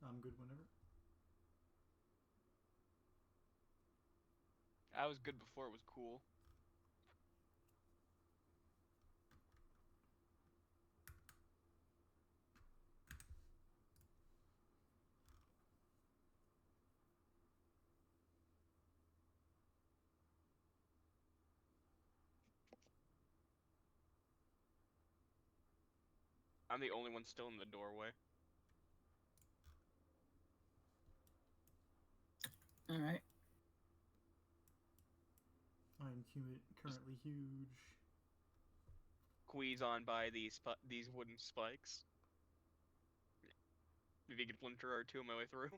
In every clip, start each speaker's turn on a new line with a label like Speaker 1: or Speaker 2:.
Speaker 1: I'm good whenever.
Speaker 2: I was good before it was cool. I'm the only one still in the doorway.
Speaker 3: Alright.
Speaker 1: I'm currently huge.
Speaker 2: Squeeze on by these wooden spikes. Maybe get splinter or two on my way through.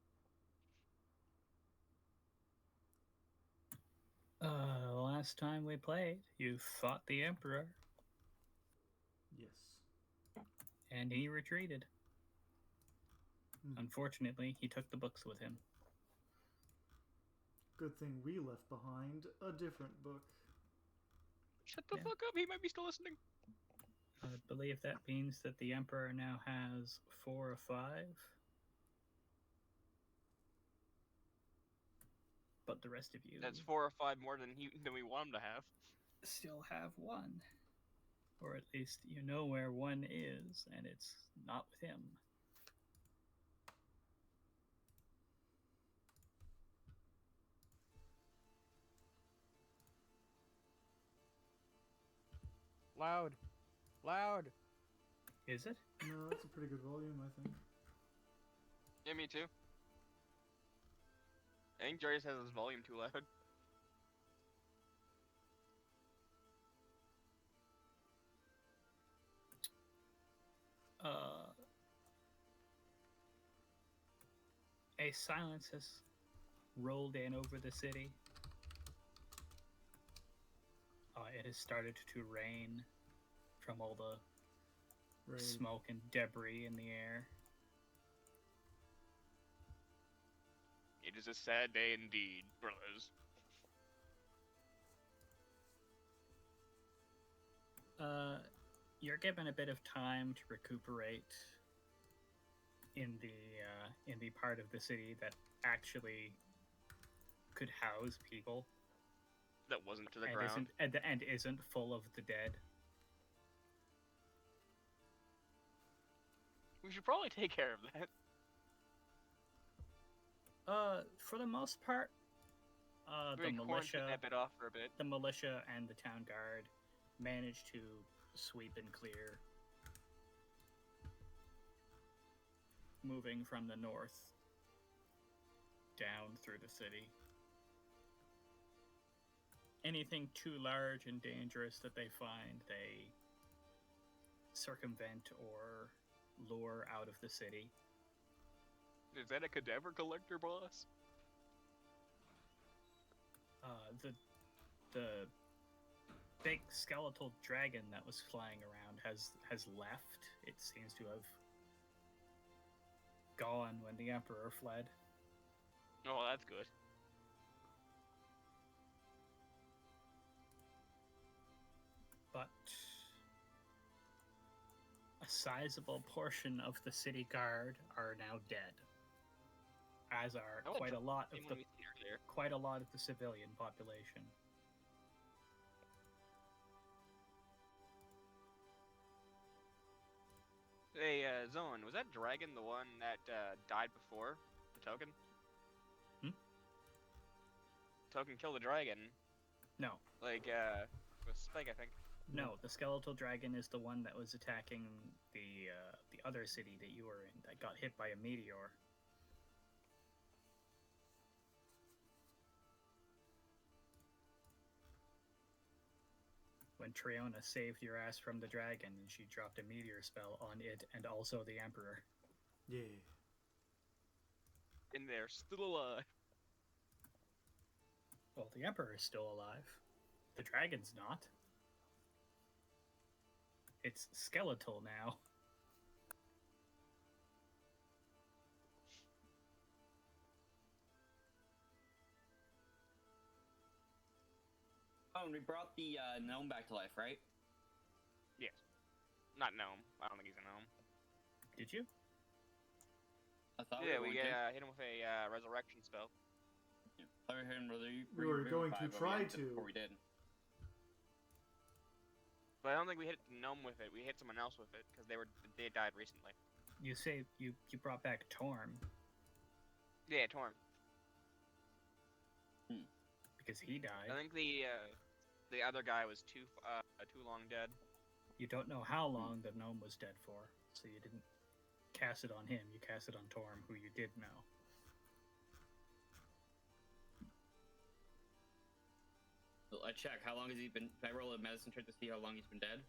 Speaker 3: Last time we played, you fought the Emperor,
Speaker 1: Yes.
Speaker 3: and he retreated.
Speaker 1: Hmm.
Speaker 3: Unfortunately, he took the books with him.
Speaker 1: Good thing we left behind a different book.
Speaker 2: Shut the fuck up, he might be still listening.
Speaker 3: I believe that means that the Emperor now has 4 or 5. But the rest of you...
Speaker 2: That's 4 or 5 more than we want him to have.
Speaker 3: Still have 1. Or at least you know where 1 is, and it's not with him.
Speaker 4: Loud. Loud.
Speaker 3: Is it?
Speaker 1: No, that's a pretty good volume, I think.
Speaker 2: Yeah, me too. I think Jory has his volume too loud.
Speaker 3: A silence has rolled in over the city. It has started to rain from all the smoke and debris in the air.
Speaker 2: It is a sad day indeed, brothers.
Speaker 3: You're given a bit of time to recuperate in the part of the city that actually could house people.
Speaker 2: That wasn't to the ground.
Speaker 3: And isn't full of the dead.
Speaker 2: We should probably take care of that.
Speaker 3: For the most part, the militia,
Speaker 2: that bit off for a bit.
Speaker 3: The militia and the town guard managed to sweep and clear, moving from the north down through the city. Anything too large and dangerous that they find, they circumvent or lure out of the city.
Speaker 2: Is that a cadaver collector, boss?
Speaker 3: The big skeletal dragon that was flying around has left. It seems to have gone when the Emperor fled.
Speaker 2: Oh, that's good.
Speaker 3: But a sizable portion of the city guard are now dead, as are quite a lot of the civilian population.
Speaker 2: Hey, Zowan, was that dragon the one that died before the token? Token killed the dragon.
Speaker 3: No.
Speaker 2: Like, with Spike, I think.
Speaker 3: No, the skeletal dragon is the one that was attacking the other city that you were in, that got hit by a meteor. When Triona saved your ass from the dragon, and she dropped a meteor spell on it and also the Emperor.
Speaker 1: Yeah.
Speaker 2: And they're still alive.
Speaker 3: Well, the Emperor is still alive. The dragon's not. It's skeletal now.
Speaker 5: Oh, and we brought the gnome back to life, right?
Speaker 2: Yes. Not gnome. I don't think he's a gnome.
Speaker 3: Did you?
Speaker 5: I thought
Speaker 2: Yeah,
Speaker 5: we
Speaker 2: we
Speaker 5: were going
Speaker 2: hit him with a resurrection spell.
Speaker 5: to. Thought we were hitting
Speaker 1: We were going to
Speaker 5: revivify, but we
Speaker 1: try
Speaker 5: didn't
Speaker 1: to.
Speaker 5: before we did.
Speaker 2: But I don't think we hit the gnome with it. We hit someone else with it because they died recently.
Speaker 3: You say you brought back Torm
Speaker 2: Yeah, Torm.
Speaker 3: because he died.
Speaker 2: I think the other guy was too long dead.
Speaker 3: You don't know how long the gnome was dead for, so you didn't cast it on him. You cast it on Torm, who you did know.
Speaker 5: Well, I check. How long has he been? Can I roll a medicine check to see how long he's been dead?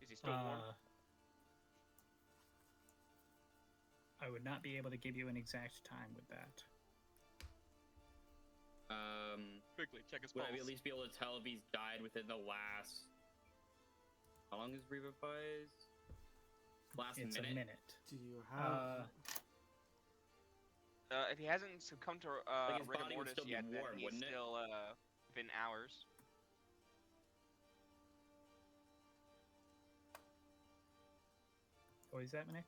Speaker 2: Is he still warm?
Speaker 3: I would not be able to give you an exact time with that.
Speaker 2: Quickly, check his
Speaker 5: Would
Speaker 2: pulse.
Speaker 5: I at least be able to tell if he's died within the last? How long is Revivify's? Last
Speaker 3: It's
Speaker 5: minute.
Speaker 3: a minute.
Speaker 1: Do you have?
Speaker 2: If he hasn't succumbed to
Speaker 5: Like, his
Speaker 2: rigor
Speaker 5: body would
Speaker 2: mortis
Speaker 5: still be
Speaker 2: yet, then
Speaker 5: warm,
Speaker 2: he's
Speaker 5: wouldn't it?
Speaker 2: still been hours.
Speaker 3: What is that, Nick?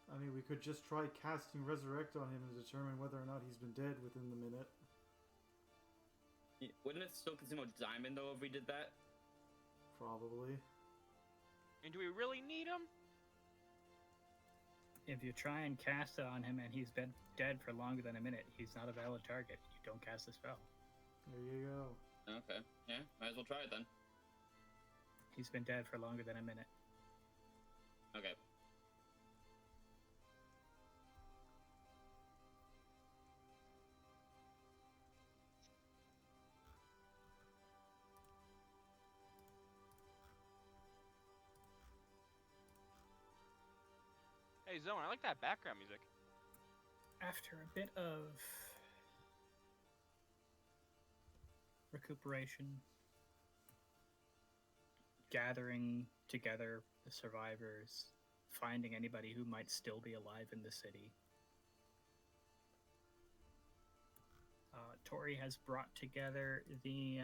Speaker 1: I mean, we could just try casting Resurrect on him and determine whether or not he's been dead within the minute.
Speaker 5: Wouldn't it still consume a diamond though if we did that?
Speaker 1: Probably.
Speaker 2: And do we really need him?
Speaker 3: If you try and cast it on him and he's been dead for longer than a minute, he's not a valid target. You don't cast the spell.
Speaker 1: There you go.
Speaker 5: Okay. Yeah, might as well try it then.
Speaker 3: He's been dead for longer than a minute.
Speaker 5: Okay.
Speaker 2: Hey, Zowan, I like that background music.
Speaker 3: After a bit of recuperation, gathering together the survivors, finding anybody who might still be alive in the city, Tori has brought together the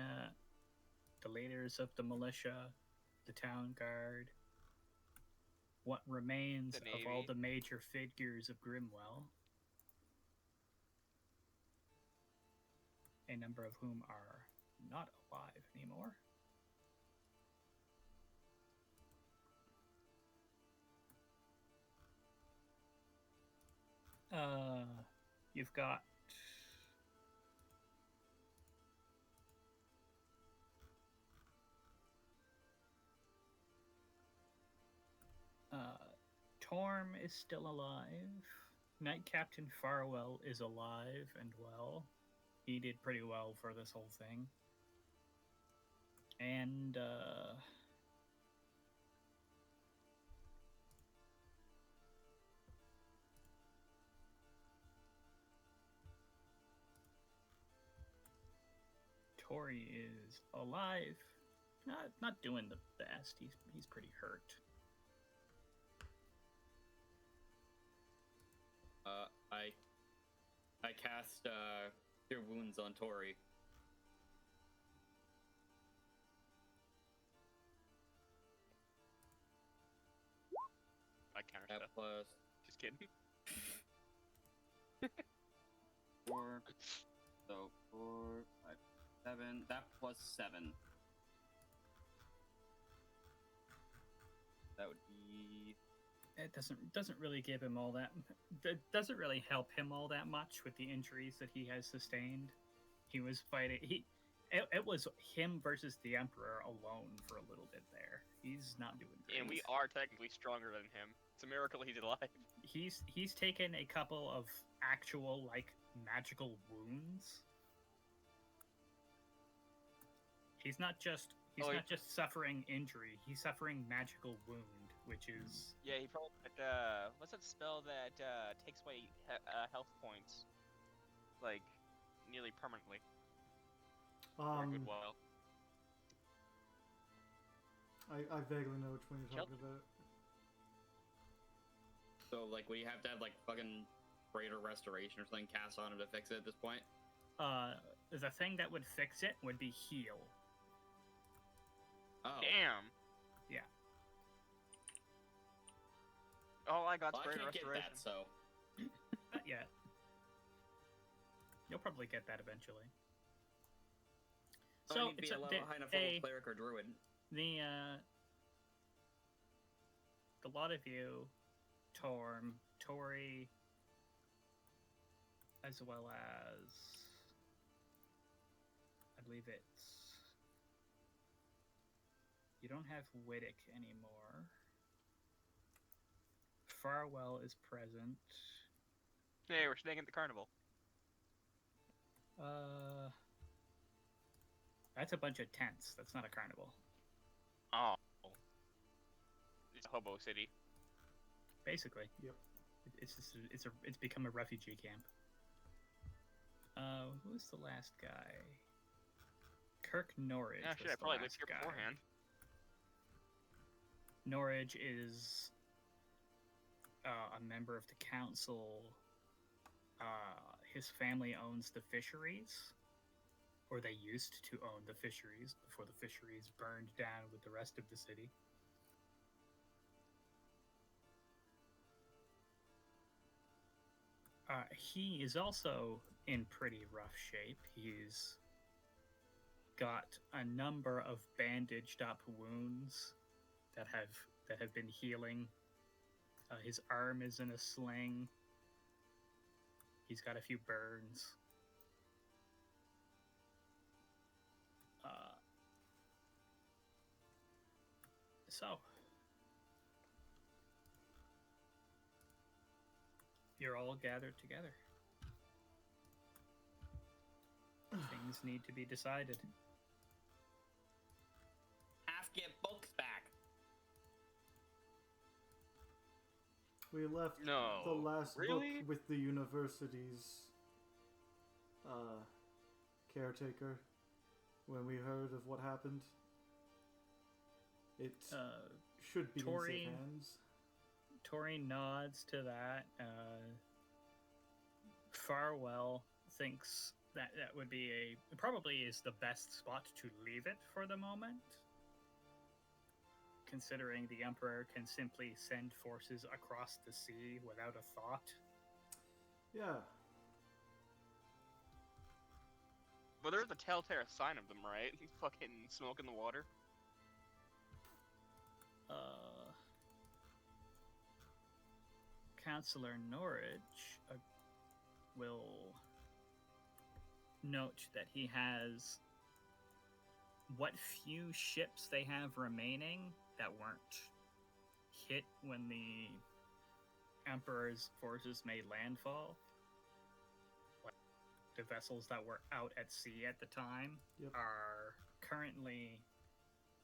Speaker 3: leaders of the militia, the town guard, what remains
Speaker 2: The
Speaker 3: of all
Speaker 2: Navy.
Speaker 3: the major figures of Grimwel, a number of whom are not alive anymore. You've got Torm is still alive. Knight Captain Farwell is alive and well. He did pretty well for this whole thing. And Tori is alive. Not doing the best. He's pretty hurt.
Speaker 5: I cast Cure Wounds on Tori.
Speaker 2: I counter
Speaker 5: That
Speaker 2: stuff.
Speaker 5: plus
Speaker 2: Just kidding.
Speaker 5: 4. So 4, 5, 7. That plus 7. That would be.
Speaker 3: It doesn't really give him all that. It doesn't really help him all that much with the injuries that he has sustained. He was fighting. It was him versus the Emperor alone for a little bit there. He's not doing great.
Speaker 2: And we are technically stronger than him. It's a miracle he's alive.
Speaker 3: He's taken a couple of actual like magical wounds. He's not just suffering injury. He's suffering magical wound, which is
Speaker 2: Yeah, he probably what's that spell that takes away health points, like nearly permanently for a good while.
Speaker 1: I vaguely know which one you're talking about.
Speaker 5: So, like, we have to have, like, fucking Greater Restoration or something cast on him to fix it at this point?
Speaker 3: the thing that would fix it would be heal.
Speaker 5: Oh.
Speaker 2: Damn.
Speaker 3: Yeah.
Speaker 2: All I got's
Speaker 5: Well, I
Speaker 2: great
Speaker 5: can't get
Speaker 2: restoration.
Speaker 5: that, so.
Speaker 3: Not yet. You'll probably get that eventually.
Speaker 5: So I need to be a level high enough level cleric or druid.
Speaker 3: The lot of you, Torm, Tori, as well as I believe it's you don't have Widdick anymore. Farwell is present.
Speaker 2: Hey, we're staying at the carnival.
Speaker 3: That's a bunch of tents. That's not a carnival.
Speaker 2: Oh. It's a hobo city.
Speaker 3: Basically.
Speaker 1: Yep.
Speaker 3: It's become a refugee camp. Who's the last guy? Kirk Norridge.
Speaker 2: Yeah, shit,
Speaker 3: was
Speaker 2: I
Speaker 3: the
Speaker 2: probably
Speaker 3: last
Speaker 2: lived here
Speaker 3: guy.
Speaker 2: beforehand.
Speaker 3: Norridge is a member of the council. His family owns the fisheries, or they used to own the fisheries before the fisheries burned down with the rest of the city. He is also in pretty rough shape. He's got a number of bandaged up wounds that have been healing. His arm is in a sling. He's got a few burns. So you're all gathered together. Things need to be decided.
Speaker 5: Have to get books back.
Speaker 1: We left
Speaker 2: No,
Speaker 1: the last
Speaker 2: really?
Speaker 1: book with the university's caretaker when we heard of what happened. It should be in safe hands.
Speaker 3: Tori nods to that. Farwell thinks that would be probably is the best spot to leave it for the moment, considering the Emperor can simply send forces across the sea without a thought.
Speaker 1: Yeah.
Speaker 2: But there's a telltale sign of them, right? Fucking smoke in the water.
Speaker 3: Councillor Norwich will note that he has what few ships they have remaining that weren't hit when the Emperor's forces made landfall. Like the vessels that were out at sea at the time are currently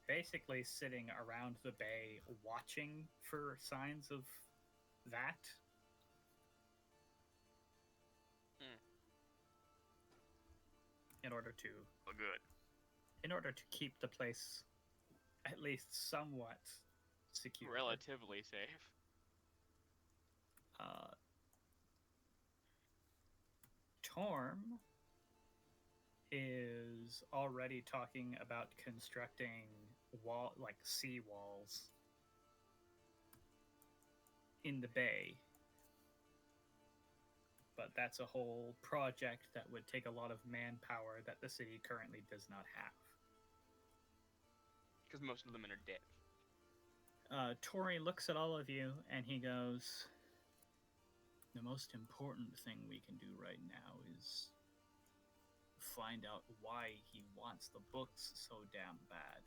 Speaker 3: basically sitting around the bay watching for signs of that. In order to keep the place at least somewhat secure.
Speaker 2: Relatively safe.
Speaker 3: Torm is already talking about constructing sea walls in the bay. But that's a whole project that would take a lot of manpower that the city currently does not have.
Speaker 2: Because most of the men are dead.
Speaker 3: Tori looks at all of you and he goes, "The most important thing we can do right now is find out why he wants the books so damn bad.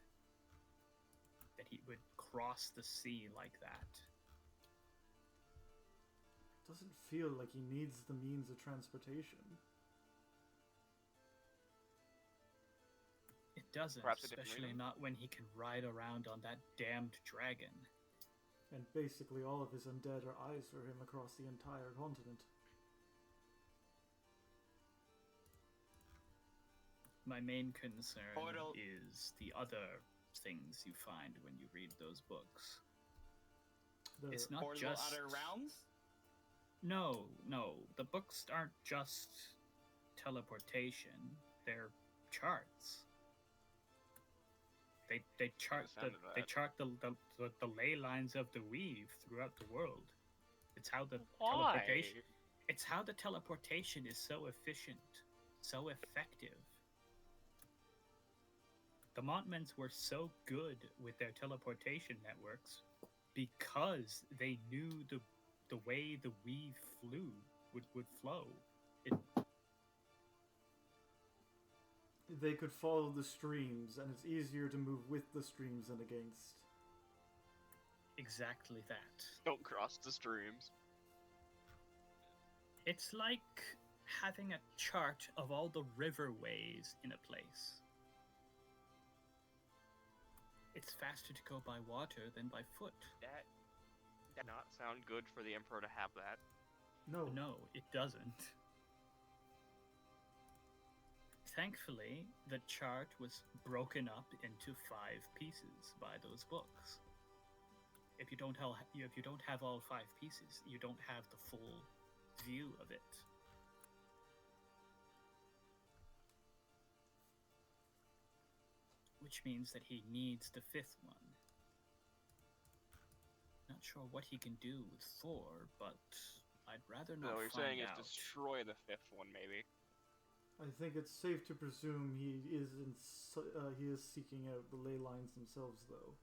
Speaker 3: That he would cross the sea like that.
Speaker 1: Doesn't feel like he needs the means of transportation.
Speaker 3: It doesn't, especially not when he can ride around on that damned dragon.
Speaker 1: And basically all of his undead are eyes for him across the entire continent.
Speaker 3: My main concern is the other things you find when you read those books. It's not just
Speaker 5: other realms?
Speaker 3: No. The books aren't just teleportation. They're charts. They chart the ley lines of the weave throughout the world. It's how the
Speaker 2: Why?
Speaker 3: teleportation. It's how the teleportation is so efficient, so effective. The Montmans were so good with their teleportation networks because they knew the way the weave would flow.
Speaker 1: They could follow the streams, and it's easier to move with the streams than against.
Speaker 3: Exactly that.
Speaker 2: Don't cross the streams.
Speaker 3: It's like having a chart of all the riverways in a place. It's faster to go by water than by foot.
Speaker 2: That did not sound good for the Emperor to have that.
Speaker 1: No.
Speaker 3: No, it doesn't. Thankfully, the chart was broken up into 5 pieces by those books. If you don't have all 5 pieces, you don't have the full view of it. Which means that he needs the 5th one. Not sure what he can do with 4, but I'd rather not
Speaker 2: So you're
Speaker 3: find
Speaker 2: saying
Speaker 3: out.
Speaker 2: is destroy the 5th one, maybe.
Speaker 1: I think it's safe to presume he is seeking out the ley lines themselves, though.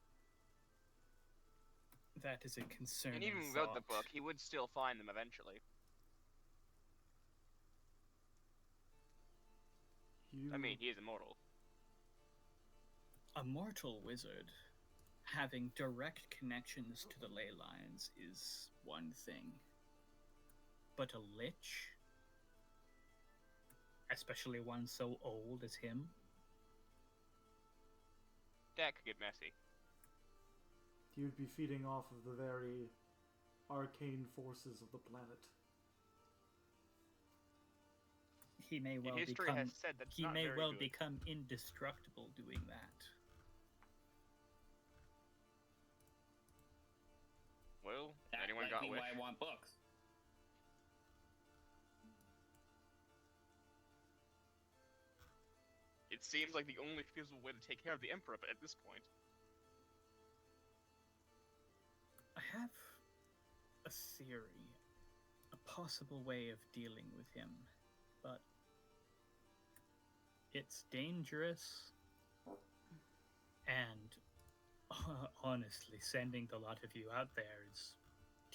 Speaker 3: That is a concerning
Speaker 2: And even without the book, he would still find them eventually. I mean, he is immortal.
Speaker 3: A mortal wizard having direct connections to the ley lines is one thing. But a lich, especially one so old as him,
Speaker 2: That could get messy.
Speaker 1: He would be feeding off of the very arcane forces of the planet.
Speaker 3: he may well
Speaker 2: History
Speaker 3: become
Speaker 2: has said that's
Speaker 3: he
Speaker 2: not
Speaker 3: may
Speaker 2: very
Speaker 3: well
Speaker 2: good.
Speaker 3: become indestructible doing that.
Speaker 2: Well,
Speaker 5: That
Speaker 2: anyone
Speaker 5: might
Speaker 2: got
Speaker 5: be
Speaker 2: a wish?
Speaker 5: why I want books.
Speaker 2: It seems like the only feasible way to take care of the Emperor, but at this point.
Speaker 3: I have a theory, a possible way of dealing with him, but it's dangerous, and honestly, sending the lot of you out there is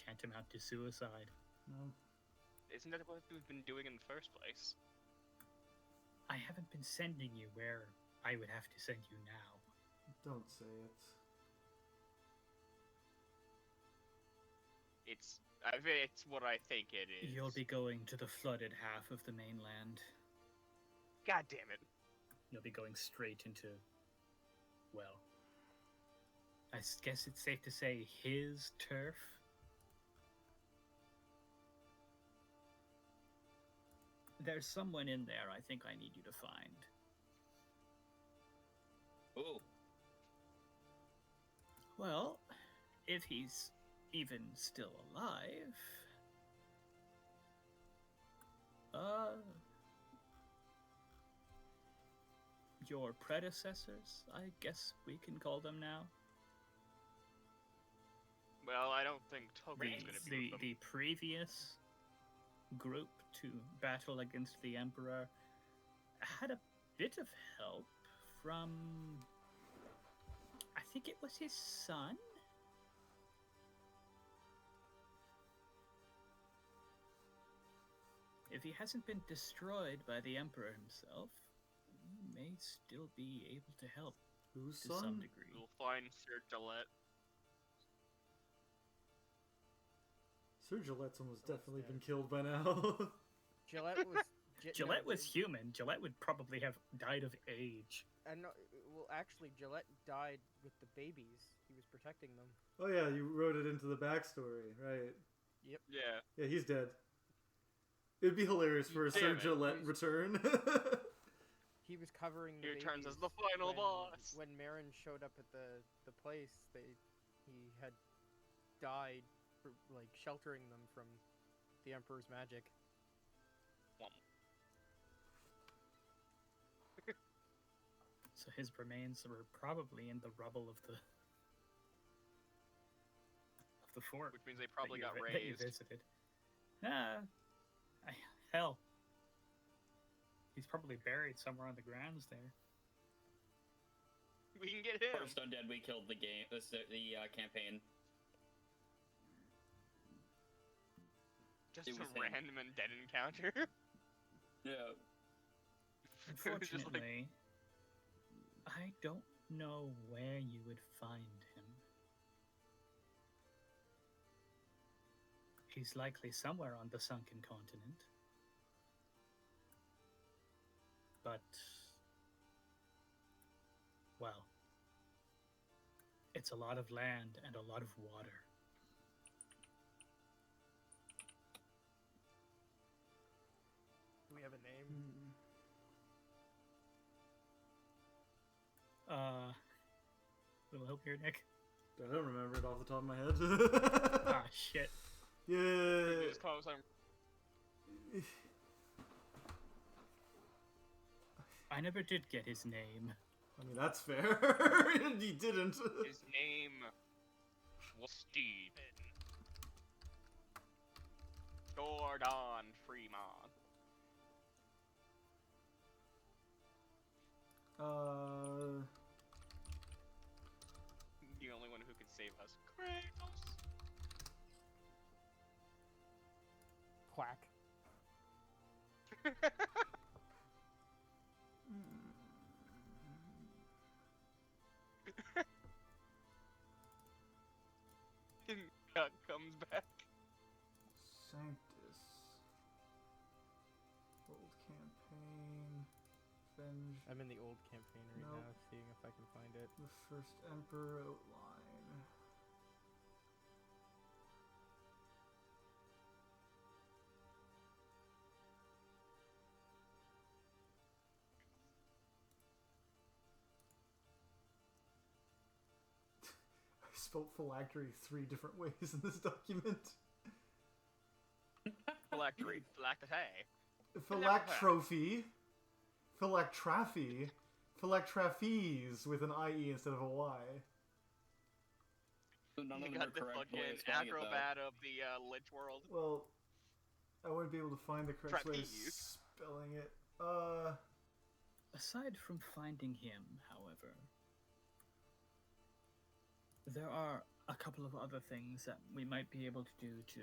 Speaker 3: tantamount to suicide.
Speaker 1: No,
Speaker 2: Isn't that what we've been doing in the first place?
Speaker 3: I haven't been sending you where I would have to send you now.
Speaker 1: don't say it.
Speaker 2: It's what I think it is.
Speaker 3: You'll be going to the flooded half of the mainland.
Speaker 2: God damn it.
Speaker 3: You'll be going straight into, well, I guess it's safe to say his turf. There's someone in there I think I need you to find.
Speaker 5: Ooh.
Speaker 3: Well, if he's even still alive, your predecessors, I guess we can call them now.
Speaker 2: Well, I don't think Token's gonna be with them.
Speaker 3: The previous group to battle against the Emperor had a bit of help from, I think it was his son? If he hasn't been destroyed by the Emperor himself, he may still be able to help
Speaker 1: Whose
Speaker 3: to some
Speaker 1: son?
Speaker 3: degree.
Speaker 2: We'll find Sir Gillette.
Speaker 1: Sir Gillette's almost
Speaker 4: Gillette's
Speaker 1: definitely
Speaker 4: dead.
Speaker 1: been killed by now.
Speaker 4: Gillette was.
Speaker 3: Gillette was human. Gillette would probably have died of age.
Speaker 4: And no, well, actually, Gillette died with the babies. He was protecting them.
Speaker 1: Oh yeah, you wrote it into the backstory, right?
Speaker 2: Yeah.
Speaker 1: Yeah, he's dead. It'd be hilarious for a Sir
Speaker 2: Damn it.
Speaker 1: Gillette return.
Speaker 4: He was covering the
Speaker 2: He returns as
Speaker 4: babies
Speaker 2: the final
Speaker 4: when,
Speaker 2: boss.
Speaker 4: When Marin showed up at the place, he had died for, like, sheltering them from the Emperor's magic.
Speaker 3: So his remains were probably in the rubble of the the fort.
Speaker 2: Which means they
Speaker 3: that
Speaker 2: probably
Speaker 3: you
Speaker 2: got
Speaker 3: vi- that you
Speaker 2: raised.
Speaker 3: visited. Hell, he's probably buried somewhere on the grounds there.
Speaker 2: We can get him.
Speaker 5: First undead we killed the game. The campaign.
Speaker 2: Just
Speaker 5: It
Speaker 2: a
Speaker 5: was him.
Speaker 2: random undead encounter.
Speaker 5: Yeah.
Speaker 2: It was just like,
Speaker 3: Unfortunately, I don't know where you would find him. He's likely somewhere on the sunken continent. But, well, it's a lot of land and a lot of water.
Speaker 4: Do we have a name?
Speaker 3: Little help here, Nick.
Speaker 1: I don't remember it off the top of my head.
Speaker 3: Ah, shit.
Speaker 1: Yeah.
Speaker 2: it's close.
Speaker 3: I never did get his name.
Speaker 1: I mean, that's fair. He didn't.
Speaker 2: His name was Steven. Jordan Fremont. The only one who could save us. Kratos.
Speaker 4: Quack.
Speaker 2: Cut comes back.
Speaker 1: Sanctus. Old campaign. Venge.
Speaker 4: I'm in the old campaign right
Speaker 1: Nope.
Speaker 4: now, seeing if I can find it.
Speaker 1: The First Emperor outline. I spelled phylactery 3 different ways in this document.
Speaker 2: Phylactery. Phylactery.
Speaker 1: Phylactrophy. Phylactraphy. Phylactraphies with an IE instead of a Y.
Speaker 5: So none
Speaker 2: You
Speaker 5: of them
Speaker 2: got
Speaker 5: are
Speaker 2: the
Speaker 5: correct way
Speaker 2: fucking
Speaker 5: of spelling it, though.
Speaker 2: acrobat of the Lich world.
Speaker 1: Well, I wouldn't be able to find the correct way of
Speaker 2: Trapeze.
Speaker 1: spelling it.
Speaker 3: Aside from finding him, however, there are a couple of other things that we might be able to do to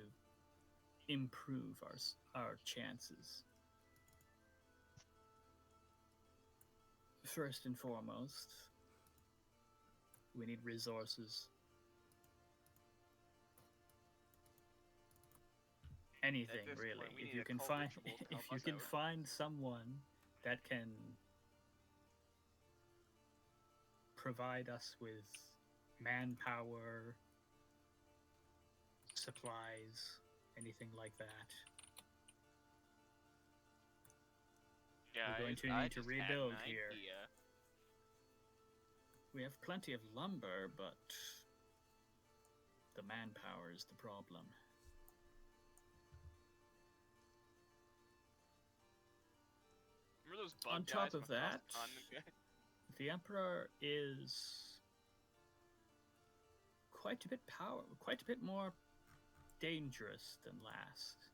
Speaker 3: improve our chances. First and foremost, we need resources. Anything
Speaker 2: this
Speaker 3: really.
Speaker 2: point, we
Speaker 3: If
Speaker 2: need
Speaker 3: you
Speaker 2: a
Speaker 3: can
Speaker 2: cult
Speaker 3: find,
Speaker 2: ritual to
Speaker 3: if
Speaker 2: help
Speaker 3: you
Speaker 2: us
Speaker 3: can
Speaker 2: out.
Speaker 3: find someone that can provide us with manpower, supplies, anything like that. We're going to
Speaker 2: I
Speaker 3: need to
Speaker 2: just had an
Speaker 3: rebuild here.
Speaker 2: idea.
Speaker 3: We have plenty of lumber, but the manpower is the problem.
Speaker 2: Remember those bug
Speaker 3: On
Speaker 2: guys
Speaker 3: top
Speaker 2: from
Speaker 3: of that,
Speaker 2: across the pond?
Speaker 3: the Emperor is quite a bit more dangerous than last.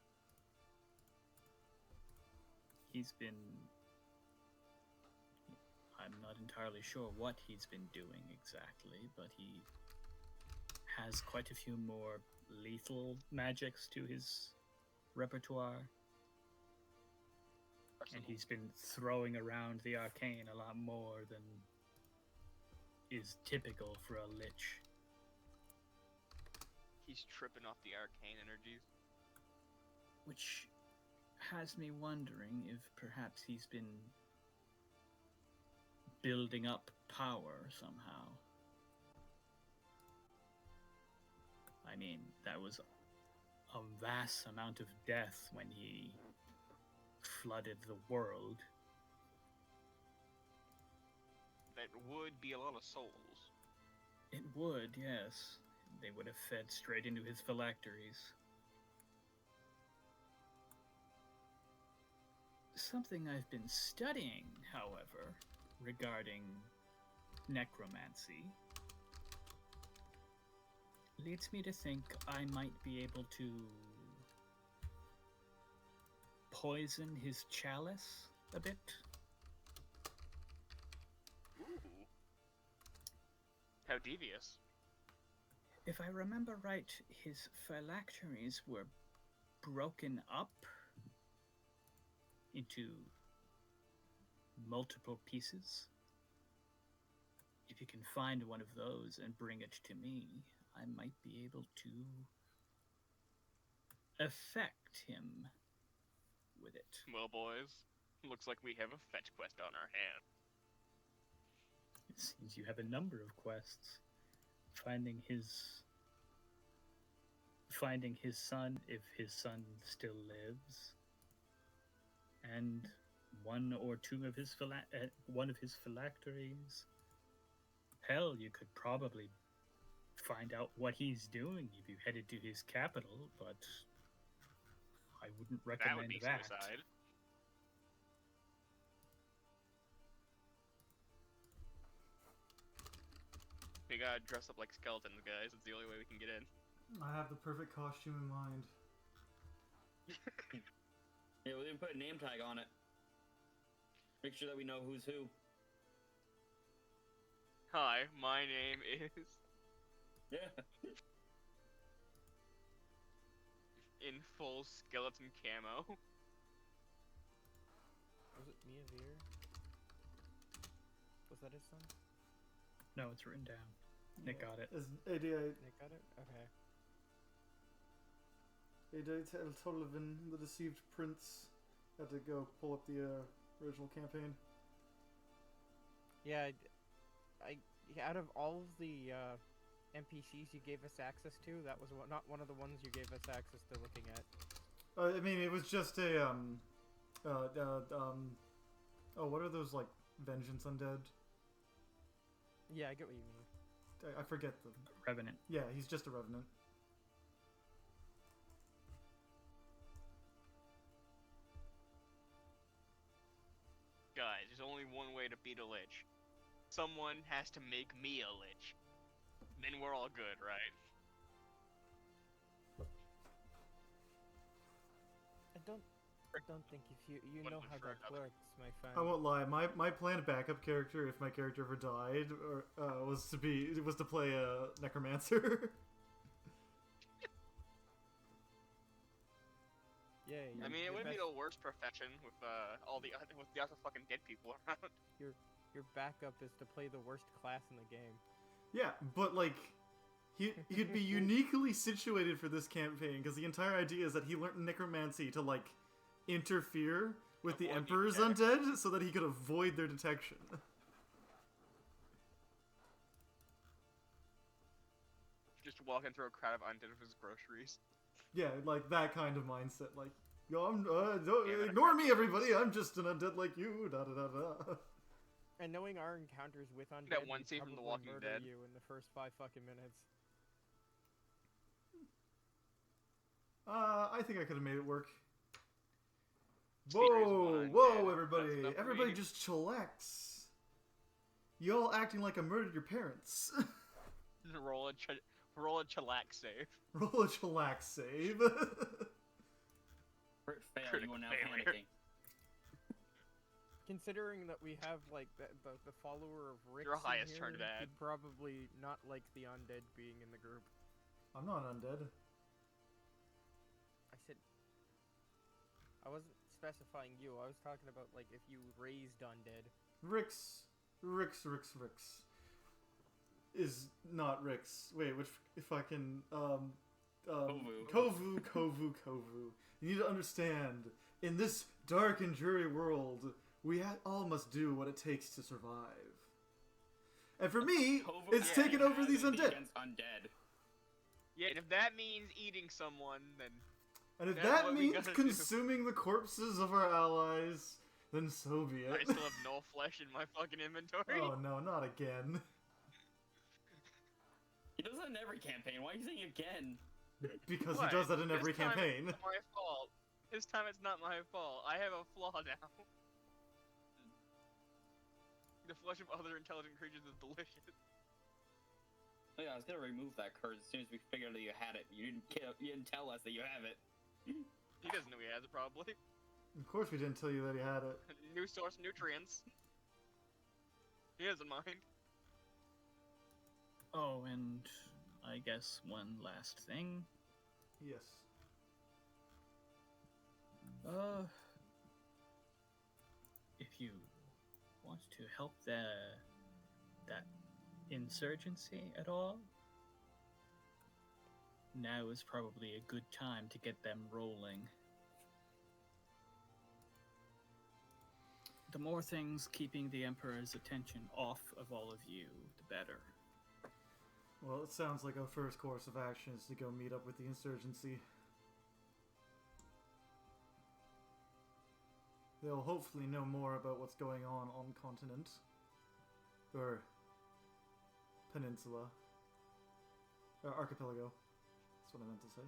Speaker 3: I'm not entirely sure what he's been doing exactly, but he has quite a few more lethal magics to his repertoire. And he's been throwing around the arcane a lot more than is typical for a lich.
Speaker 2: He's tripping off the arcane energies.
Speaker 3: Which has me wondering if perhaps he's been building up power somehow. I mean, that was a vast amount of death when he flooded the world.
Speaker 2: That would be a lot of souls.
Speaker 3: It would, yes. They would have fed straight into his phylacteries. Something I've been studying, however, regarding necromancy leads me to think I might be able to poison his chalice a bit.
Speaker 2: Ooh. How devious.
Speaker 3: If I remember right, his phylacteries were broken up into multiple pieces. If you can find one of those and bring it to me, I might be able to affect him with it.
Speaker 2: Well, boys, looks like we have a fetch quest on our hand.
Speaker 3: It seems you have a number of quests. Finding his son, if his son still lives, and one or two of his one of his phylacteries. Hell, you could probably find out what he's doing if you headed to his capital, but I wouldn't recommend
Speaker 2: That would be
Speaker 3: that.
Speaker 2: suicide. We gotta dress up like skeletons, guys. It's the only way we can get in.
Speaker 1: I have the perfect costume in mind.
Speaker 5: Yeah, we didn't put a name tag on it. Make sure that we know who's who.
Speaker 2: Hi, my name is...
Speaker 5: Yeah.
Speaker 2: in full skeleton camo.
Speaker 4: Was it Mia Veer? Was that his son?
Speaker 3: No, it's written down. Nick got it.
Speaker 1: Is 88.
Speaker 4: Nick got it? Okay.
Speaker 1: 88 El Tollivan, the Deceived Prince. Had to go pull up the original campaign.
Speaker 4: Yeah, out of all of the NPCs you gave us access to, that was not one of the ones you gave us access to looking at.
Speaker 1: I mean, it was just a oh, what are those, like, vengeance undead?
Speaker 4: Yeah, I get what you mean.
Speaker 1: I forget them.
Speaker 3: Revenant.
Speaker 1: Yeah, he's just a revenant.
Speaker 2: Guys, there's only one way to beat a lich. Someone has to make me a lich. Then we're all good, right?
Speaker 4: I don't think if you
Speaker 2: One
Speaker 4: know
Speaker 2: would
Speaker 4: how
Speaker 2: for
Speaker 4: that
Speaker 2: another.
Speaker 4: works, my friend.
Speaker 1: I won't lie. My planned backup character, if my character ever died, was to play a necromancer.
Speaker 4: Yeah,
Speaker 2: I mean, it would be the worst profession with all the other fucking dead people around.
Speaker 4: Your backup is to play the worst class in the game.
Speaker 1: Yeah, but like, he'd be uniquely situated for this campaign because the entire idea is that he learned necromancy to like interfere with the
Speaker 2: Avoid the
Speaker 1: Emperor's
Speaker 2: attack.
Speaker 1: undead so that he could avoid their detection.
Speaker 2: Just walking through a crowd of undead with his groceries.
Speaker 1: Yeah, like that kind of mindset. Like, yo, don't
Speaker 2: Yeah, but
Speaker 1: ignore me, everybody. I'm just an undead like you. Da da da da.
Speaker 4: And knowing our encounters with undead,
Speaker 2: That one
Speaker 4: we'd
Speaker 2: scene from The
Speaker 4: probably
Speaker 2: Walking
Speaker 4: murder
Speaker 2: Dead.
Speaker 4: you in the first 5 fucking minutes.
Speaker 1: I think I could have made it work.
Speaker 2: Speeders
Speaker 1: Whoa,
Speaker 2: one,
Speaker 1: whoa,
Speaker 2: yeah,
Speaker 1: everybody!
Speaker 2: that's enough for
Speaker 1: Everybody
Speaker 2: me.
Speaker 1: just chillax. You all acting like I murdered your parents.
Speaker 2: Roll a chillax save.
Speaker 1: Roll a chillax save.
Speaker 5: Crit fail, you
Speaker 2: Critical
Speaker 5: are now
Speaker 2: failure.
Speaker 5: panicking.
Speaker 4: Considering that we have like the follower of Rick's
Speaker 2: Your
Speaker 4: in
Speaker 2: highest
Speaker 4: here,
Speaker 2: turned bad.
Speaker 4: he'd probably not like the undead being in the group.
Speaker 1: I'm not undead.
Speaker 4: I said I wasn't specifying you. I was talking about like if you raised undead.
Speaker 1: Rix is not Rix. Wait, which fucking
Speaker 5: Kovu.
Speaker 1: Kovu. You need to understand, in this dark and dreary world, we all must do what it takes to survive. And for me,
Speaker 5: Kovu
Speaker 1: it's
Speaker 5: is
Speaker 1: taking over these
Speaker 5: adamantly
Speaker 1: undead.
Speaker 5: against undead.
Speaker 2: Yeah, and if that means eating someone, then
Speaker 1: And if
Speaker 2: That's
Speaker 1: that
Speaker 2: what we
Speaker 1: means
Speaker 2: gotta do.
Speaker 1: consuming the corpses of our allies, then so be
Speaker 2: I
Speaker 1: it.
Speaker 2: still have no flesh in my fucking inventory.
Speaker 1: Oh no, not again.
Speaker 5: He does that in every campaign. Why are you saying again?
Speaker 1: Because
Speaker 2: What?
Speaker 1: he does that in
Speaker 2: This
Speaker 1: every
Speaker 2: time
Speaker 1: campaign.
Speaker 2: It's not my fault. This time it's not my fault. I have a flaw now. The flesh of other intelligent creatures is delicious.
Speaker 5: Oh yeah, I was gonna remove that curse as soon as we figured out that you had it. You didn't tell us that you have it.
Speaker 2: He doesn't know he has it, probably.
Speaker 1: Of course we didn't tell you that he had it.
Speaker 2: New source nutrients. He doesn't mind.
Speaker 3: Oh, and I guess one last thing.
Speaker 1: Yes.
Speaker 3: If you want to help that insurgency at all, now is probably a good time to get them rolling. The more things keeping the Emperor's attention off of all of you, the better.
Speaker 1: Well, it sounds like our first course of action is to go meet up with the insurgency. They'll hopefully know more about what's going on continent. Or peninsula. Or archipelago. That's what I meant to say.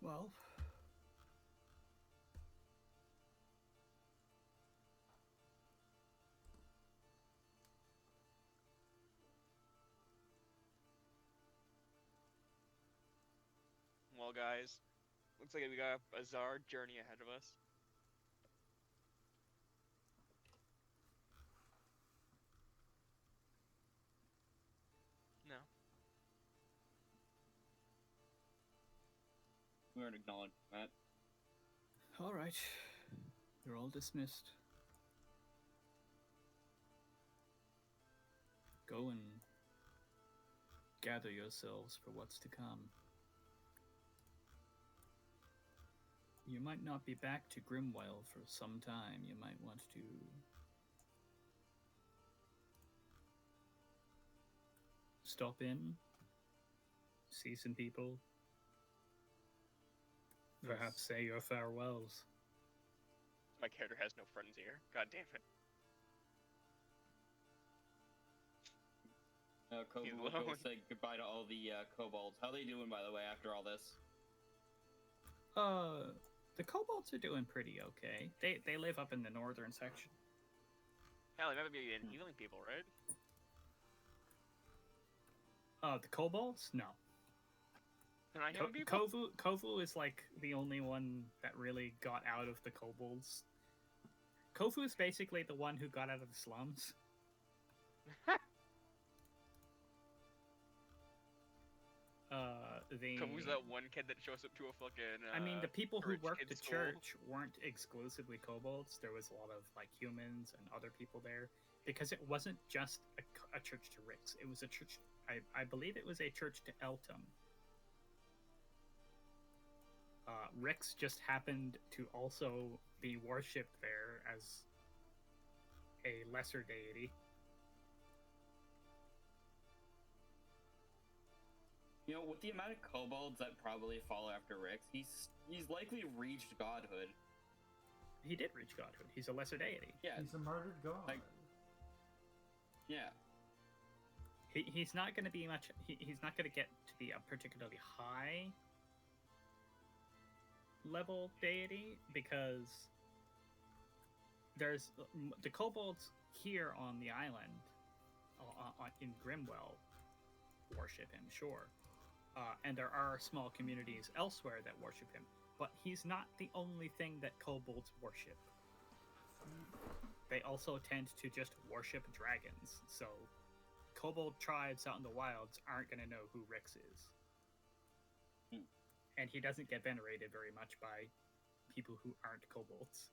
Speaker 3: Well,
Speaker 2: Well, guys, looks like we got a bizarre journey ahead of us. No.
Speaker 5: We weren't acknowledging that.
Speaker 3: all right. You're all dismissed. Go and gather yourselves for what's to come. You might not be back to Grimwel for some time. You might want to stop in, see some people, perhaps say your farewells.
Speaker 2: My character has no friends here. God damn it.
Speaker 5: Kovu
Speaker 2: He's
Speaker 5: will go
Speaker 2: alone.
Speaker 5: say goodbye to all the kobolds. How they doing, by the way, after all this?
Speaker 3: The kobolds are doing pretty okay. They live up in the northern section.
Speaker 2: Hell, they might be healing people, right?
Speaker 3: The kobolds? No.
Speaker 2: They're not healing people?
Speaker 3: Kovu is like the only one that really got out of the kobolds. Kovu is basically the one who got out of the slums.
Speaker 2: Who's that one kid that shows up to a fucking,
Speaker 3: I mean, the people who
Speaker 2: church
Speaker 3: worked
Speaker 2: kid
Speaker 3: the
Speaker 2: school?
Speaker 3: church weren't exclusively kobolds. There was a lot of, like, humans and other people there. Because it wasn't just a church to Rix. It was a church... I believe it was a church to Eltum. Rix just happened to also be worshipped there as a lesser deity.
Speaker 5: You know, with the amount of kobolds that probably follow after Rix, he's likely reached godhood.
Speaker 3: He did reach godhood. He's a lesser deity.
Speaker 5: Yeah.
Speaker 1: He's a murdered god.
Speaker 5: Yeah.
Speaker 3: He's not going to be much... He's not going to get to be a particularly high level deity, because there's... The kobolds here on the island, in Grimwel, worship him, sure. And there are small communities elsewhere that worship him. But he's not the only thing that kobolds worship. They also tend to just worship dragons, so kobold tribes out in the wilds aren't going to know who Rix is. And he doesn't get venerated very much by people who aren't kobolds.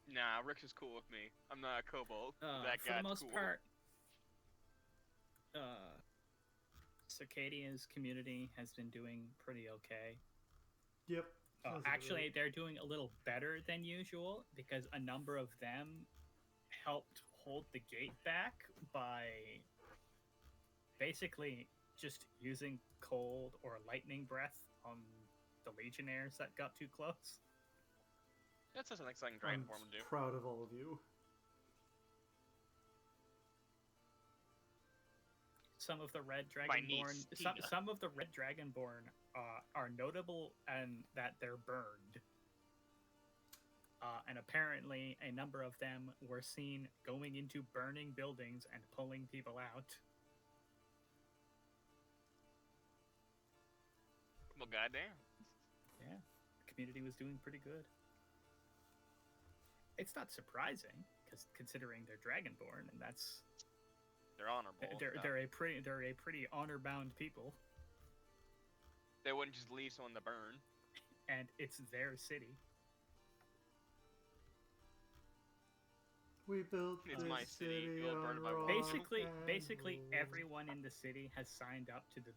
Speaker 2: Nah, Rix is cool with me. I'm not a kobold. That
Speaker 3: For
Speaker 2: guy's
Speaker 3: the most
Speaker 2: cool.
Speaker 3: part, Circadia's community has been doing pretty okay.
Speaker 1: Yep.
Speaker 3: Actually, they're doing a little better than usual, because a number of them helped hold the gate back by basically just using cold or lightning breath on the legionnaires that got too close.
Speaker 2: That's just an exciting dragon
Speaker 1: I'm
Speaker 2: form to do.
Speaker 1: proud of all of you.
Speaker 3: some of the red
Speaker 2: My niece,
Speaker 3: dragonborn
Speaker 2: Tina.
Speaker 3: some of the red dragonborn are notable and that they're burned. And apparently, a number of them were seen going into burning buildings and pulling people out.
Speaker 2: Well, goddamn.
Speaker 3: Yeah, the community was doing pretty good. It's not surprising, because considering they're dragonborn, and
Speaker 2: They're honorable.
Speaker 3: they're a pretty honor-bound people,
Speaker 2: They wouldn't just leave someone to burn.
Speaker 3: and it's their city.
Speaker 1: We built
Speaker 2: It's
Speaker 1: this
Speaker 2: my city,
Speaker 1: city
Speaker 2: you'll
Speaker 1: on
Speaker 2: burn my
Speaker 1: rock
Speaker 3: Basically,
Speaker 1: and gold.
Speaker 3: everyone in the city has signed up to the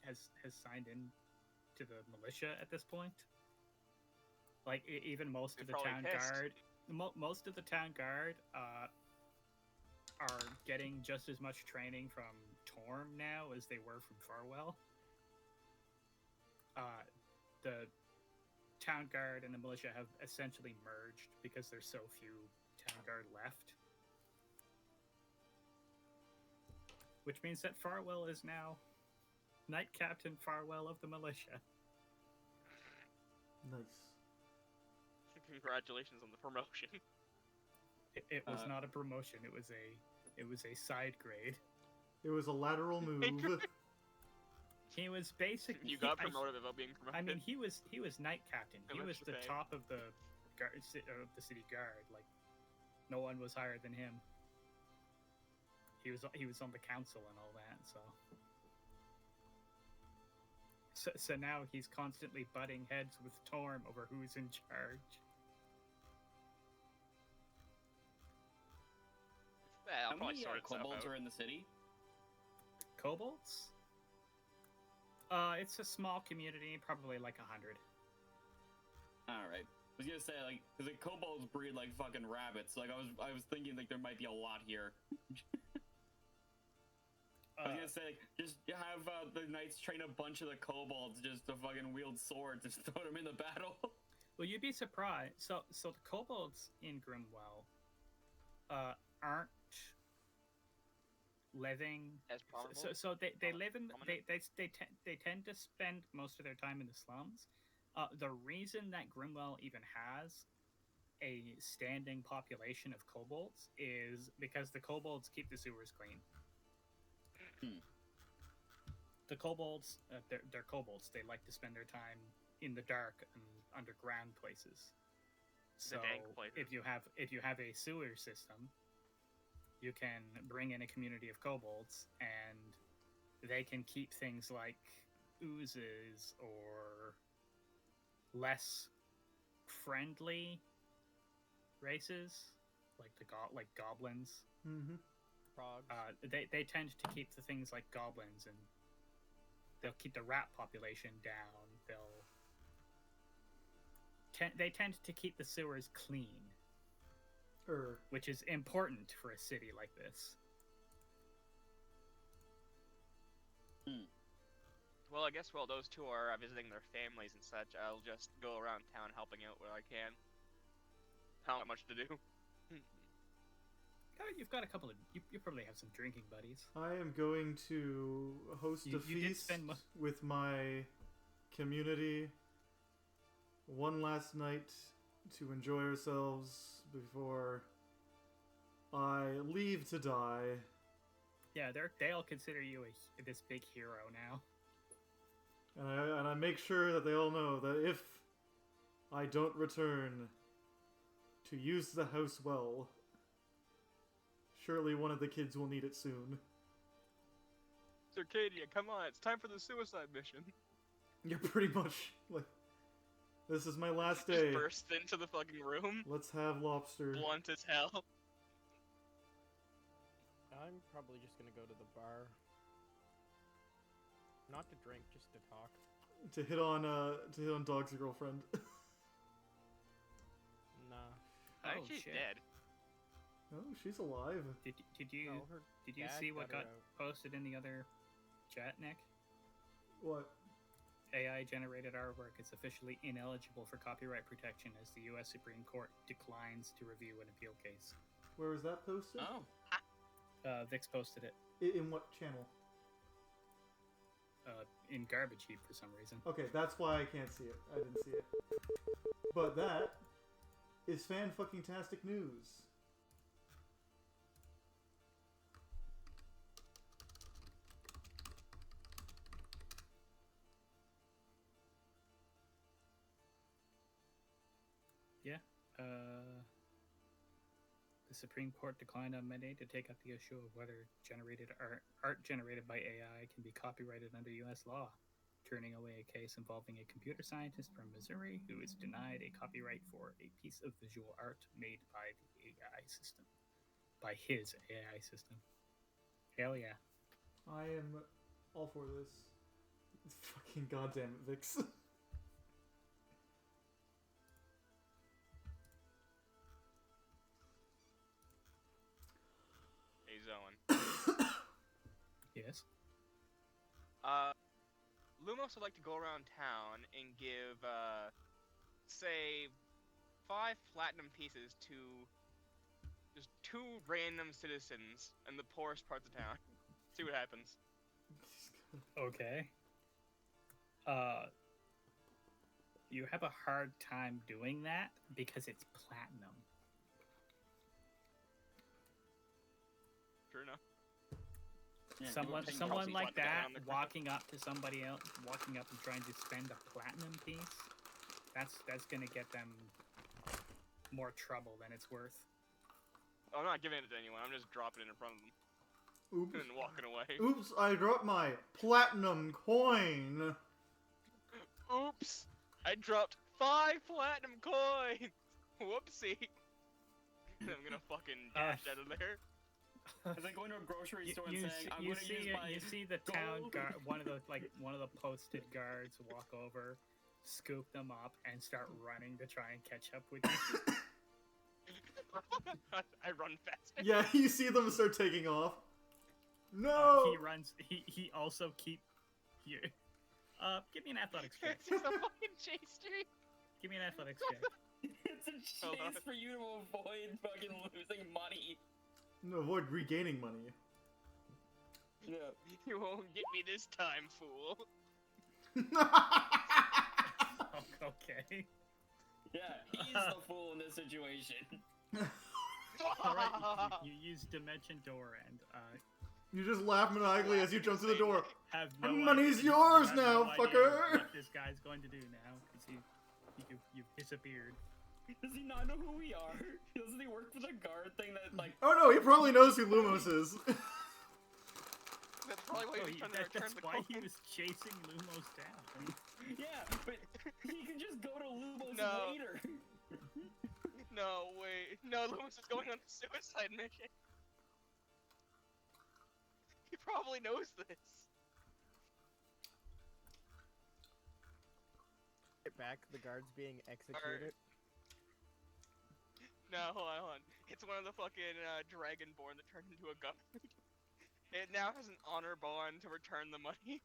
Speaker 3: has signed in to the militia at this point. Like even most
Speaker 2: They're
Speaker 3: of the
Speaker 2: probably
Speaker 3: town
Speaker 2: pissed.
Speaker 3: guard, most of the town guard are getting just as much training from Torm now as they were from Farwell. The town guard and the militia have essentially merged because there's so few town guard left. Which means that Farwell is now Knight Captain Farwell of the militia.
Speaker 1: Nice.
Speaker 2: Congratulations on the promotion.
Speaker 3: It was not a promotion. It was a side grade.
Speaker 1: It was a lateral move.
Speaker 3: He was basically.
Speaker 2: You got promoted without being promoted.
Speaker 3: I mean, he was Knight Captain. He
Speaker 2: How
Speaker 3: was
Speaker 2: much
Speaker 3: the
Speaker 2: you pay?
Speaker 3: top of the city guard. Like, no one was higher than him. He was on the council and all that. So now he's constantly butting heads with Torm over who's in charge.
Speaker 2: Yeah, I'll
Speaker 5: How
Speaker 2: probably
Speaker 5: many
Speaker 2: sort itself
Speaker 5: kobolds
Speaker 2: out.
Speaker 5: are in the city?
Speaker 3: Kobolds? It's a small community, probably like 100.
Speaker 5: Alright. I was gonna say, like, because the kobolds breed like fucking rabbits. Like, I was thinking, like, there might be a lot here. I was gonna say, like, just have the knights train a bunch of the kobolds just to fucking wield swords and throw them in the battle.
Speaker 3: Well, you'd be surprised. So the kobolds in Grimwel aren't living.
Speaker 2: As probable.
Speaker 3: So they live in
Speaker 2: Prominent?
Speaker 3: they tend to spend most of their time in the slums. The reason that Grimwel even has a standing population of kobolds is because the kobolds keep the sewers clean. The kobolds, they're kobolds. They like to spend their time in the dark and underground places. So
Speaker 2: dank places.
Speaker 3: if you have a sewer system, you can bring in a community of kobolds, and they can keep things like oozes or less friendly races, like goblins.
Speaker 1: Mm-hmm.
Speaker 4: Frogs.
Speaker 3: They tend to keep the things like goblins, and they'll keep the rat population down. They tend to keep the sewers clean, which is important for a city like this.
Speaker 2: Well, I guess while those two are visiting their families and such, I'll just go around town helping out where I can. Not much to do.
Speaker 3: You've got a couple of. You probably have some drinking buddies.
Speaker 1: I am going to host a
Speaker 3: You did
Speaker 1: feast
Speaker 3: spend
Speaker 1: with my community one last night to enjoy ourselves before I leave to die.
Speaker 3: Yeah, they'll consider you this big hero now.
Speaker 1: And I make sure that they all know that if I don't return to use the house well, surely one of the kids will need it soon.
Speaker 2: Circadia, come on, it's time for the suicide mission.
Speaker 1: You're pretty much like, this is my last day.
Speaker 2: Just burst into the fucking room,
Speaker 1: Let's have lobster.
Speaker 2: blunt as hell.
Speaker 4: I'm probably just gonna go to the bar. Not to drink, just to talk.
Speaker 1: To hit on Dog's girlfriend.
Speaker 4: Nah.
Speaker 2: I
Speaker 3: Oh,
Speaker 2: think she's
Speaker 3: shit.
Speaker 2: dead.
Speaker 1: Oh, she's alive.
Speaker 3: Did you
Speaker 4: No, her
Speaker 3: did you
Speaker 4: dad
Speaker 3: see what
Speaker 4: got
Speaker 3: got
Speaker 4: her out.
Speaker 3: posted in the other chat, Nick?
Speaker 1: What?
Speaker 3: AI generated artwork is officially ineligible for copyright protection as the U.S. Supreme Court declines to review an appeal case.
Speaker 1: Where was that posted?
Speaker 5: Oh.
Speaker 3: Vix posted it.
Speaker 1: In what channel?
Speaker 3: in garbage heap for some reason.
Speaker 1: Okay, that's why I can't see it. I didn't see it. But that is fan-fucking-tastic news.
Speaker 3: Yeah. The Supreme Court declined on Monday to take up the issue of whether art generated by AI can be copyrighted under U.S. law, turning away a case involving a computer scientist from Missouri who is denied a copyright for a piece of visual art made by the AI system. By his AI system. Hell yeah.
Speaker 1: I am all for this. Fucking goddamn it, Vix.
Speaker 2: Hey, Zowan.
Speaker 3: Yes?
Speaker 2: Lumos would like to go around town and give, say, 5 platinum pieces to just 2 random citizens in the poorest parts of town. See what happens.
Speaker 3: Okay. You have a hard time doing that because it's platinum.
Speaker 2: True enough.
Speaker 5: Yeah,
Speaker 3: Someone like that walking up to somebody else, walking up and trying to spend a platinum piece, that's gonna get them more trouble than it's worth.
Speaker 2: I'm not giving it to anyone. I'm just dropping it in front of them.
Speaker 1: Oops.
Speaker 2: And walking away.
Speaker 1: Oops, I dropped my platinum coin.
Speaker 2: Oops! I dropped 5 platinum coins! Whoopsie! I'm gonna fucking dash out of there.
Speaker 5: It's like going to a grocery store and saying, "I'm
Speaker 3: you
Speaker 5: going to use my
Speaker 3: you see the town
Speaker 5: gold."
Speaker 3: guard, one of the posted guards walk over, scoop them up, and start running to try and catch up with you.
Speaker 2: I run faster.
Speaker 1: Yeah, you see them start taking off. No!
Speaker 3: He runs. He also keep. Here. Give me an athletics check.
Speaker 2: It's just a fucking chase streak.
Speaker 3: Give me an athletics check.
Speaker 5: It's a chase for you to avoid fucking losing money.
Speaker 1: No, avoid regaining money.
Speaker 5: Yeah.
Speaker 2: You won't get me this time, fool.
Speaker 3: Okay.
Speaker 5: Yeah, he's the fool in this situation.
Speaker 3: Alright, you use Dimension Door and
Speaker 1: You just laugh maniacally as you jump through the door.
Speaker 3: have no
Speaker 1: Money's
Speaker 3: idea,
Speaker 1: yours
Speaker 3: you have
Speaker 1: now,
Speaker 3: no idea
Speaker 1: fucker!
Speaker 3: what this guy's going to do now, because you've disappeared.
Speaker 5: Does he not know who we are? Doesn't he work for the guard thing that, like...
Speaker 1: Oh no, he probably knows who Lumos is.
Speaker 2: That's probably why he was trying to return
Speaker 3: That's
Speaker 2: the
Speaker 3: why
Speaker 2: coin.
Speaker 3: he was chasing Lumos down.
Speaker 5: Yeah, but he can just go to Lumos
Speaker 2: No.
Speaker 5: later.
Speaker 2: No, wait. No, Lumos is going on a suicide mission. He probably knows this.
Speaker 4: Get back, the guard's being executed.
Speaker 2: No, hold on. It's one of the fucking Dragonborn that turned into a government. It now has an honor bond to return the money.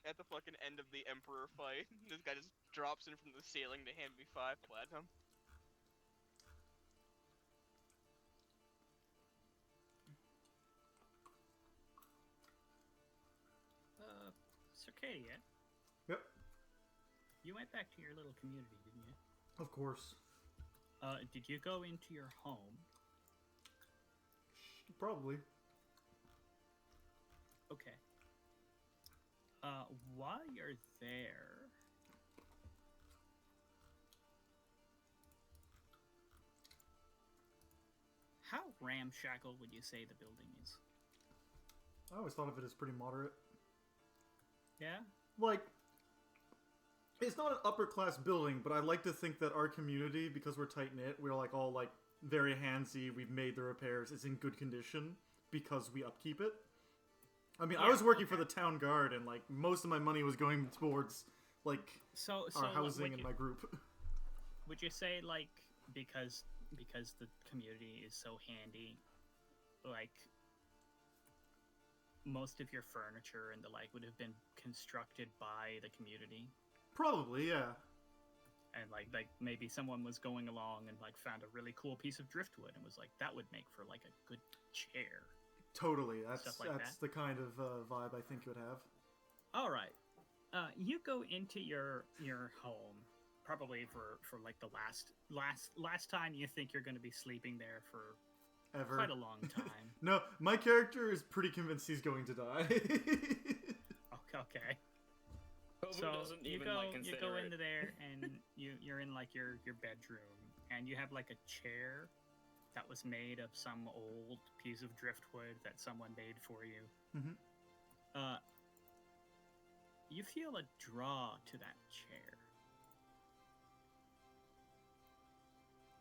Speaker 2: At the fucking end of the Emperor fight, this guy just drops in from the ceiling to hand me 5 platinum.
Speaker 3: Circadia.
Speaker 1: Yep.
Speaker 3: You went back to your little community, didn't you?
Speaker 1: Of course.
Speaker 3: Did you go into your home?
Speaker 1: Probably.
Speaker 3: Okay. While you're there, how ramshackle would you say the building is?
Speaker 1: I always thought of it as pretty moderate.
Speaker 3: Yeah?
Speaker 1: Like, it's not an upper class building, but I like to think that our community, because we're tight knit, we're like all like very handsy, we've made the repairs, it's in good condition because we upkeep it. I mean, I was working for the town guard, and like most of my money was going towards like our housing and my group.
Speaker 3: Would you say like because the community is so handy, like most of your furniture and the like would have been constructed by the community?
Speaker 1: Probably, yeah.
Speaker 3: And like maybe someone was going along and like found a really cool piece of driftwood and was like, that would make for like a good chair.
Speaker 1: Totally. That's
Speaker 3: Stuff like
Speaker 1: that's
Speaker 3: that.
Speaker 1: the kind of vibe I think it would have.
Speaker 3: All right. You go into your home probably for like the last time you think you're going to be sleeping there for
Speaker 1: Ever.
Speaker 3: quite a long time.
Speaker 1: No, my character is pretty convinced he's going to die.
Speaker 3: Okay.
Speaker 5: Kovu
Speaker 3: So
Speaker 5: doesn't
Speaker 3: you
Speaker 5: even
Speaker 3: go
Speaker 5: like
Speaker 3: you
Speaker 5: consider
Speaker 3: go
Speaker 5: it.
Speaker 3: into there and you're in like your bedroom and you have like a chair that was made of some old piece of driftwood that someone made for you.
Speaker 1: Mhm.
Speaker 3: You feel a draw to that chair.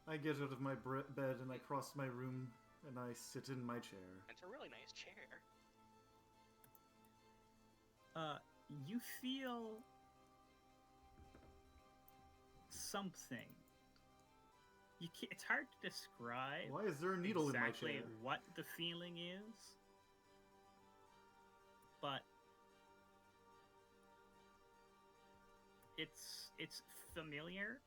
Speaker 1: I get out of my bed and I cross my room and I sit in my chair.
Speaker 2: It's a really nice chair.
Speaker 3: You feel something. It's hard to describe
Speaker 1: Why is there a needle
Speaker 3: exactly
Speaker 1: in my chair?
Speaker 3: what the feeling is, but it's familiar,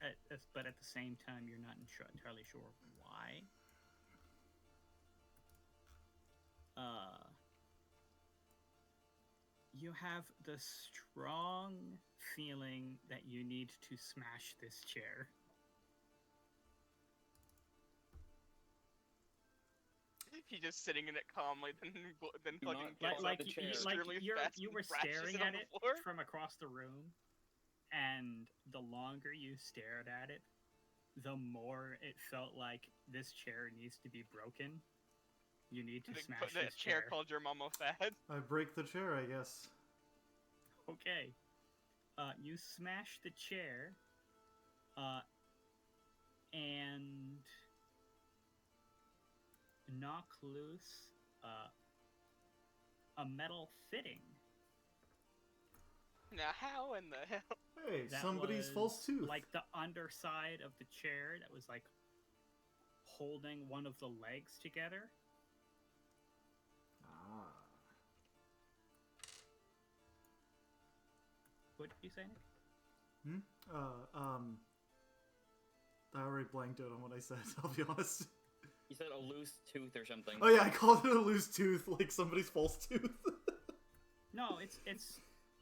Speaker 3: but at the same time, you're not entirely sure why. You have the strong feeling that you need to smash this chair.
Speaker 2: He's just sitting in it calmly, then
Speaker 5: Do
Speaker 2: fucking
Speaker 5: not
Speaker 2: gets up
Speaker 5: like the chair.
Speaker 2: extremely
Speaker 3: you
Speaker 2: fast
Speaker 3: were
Speaker 2: and thrashes
Speaker 3: staring
Speaker 2: it on
Speaker 3: at
Speaker 2: the
Speaker 3: it
Speaker 2: floor.
Speaker 3: from across the room, and the longer you stared at it, the more it felt like this chair needs to be broken. You need to smash
Speaker 2: That
Speaker 3: this
Speaker 2: chair
Speaker 3: chair.
Speaker 2: called your mama fat.
Speaker 1: I break the chair, I guess.
Speaker 3: Okay. You smash the chair, and knock loose a metal fitting.
Speaker 2: Now how in the hell?
Speaker 1: Hey,
Speaker 3: That
Speaker 1: somebody's
Speaker 3: was
Speaker 1: false tooth.
Speaker 3: like the underside of the chair that was like holding one of the legs together.
Speaker 1: Ah.
Speaker 3: What did you say, Nick?
Speaker 1: I already blanked out on what I said, I'll be honest.
Speaker 5: You said a loose tooth or something.
Speaker 1: Oh yeah, I called it a loose tooth, like somebody's false tooth.
Speaker 3: No, it's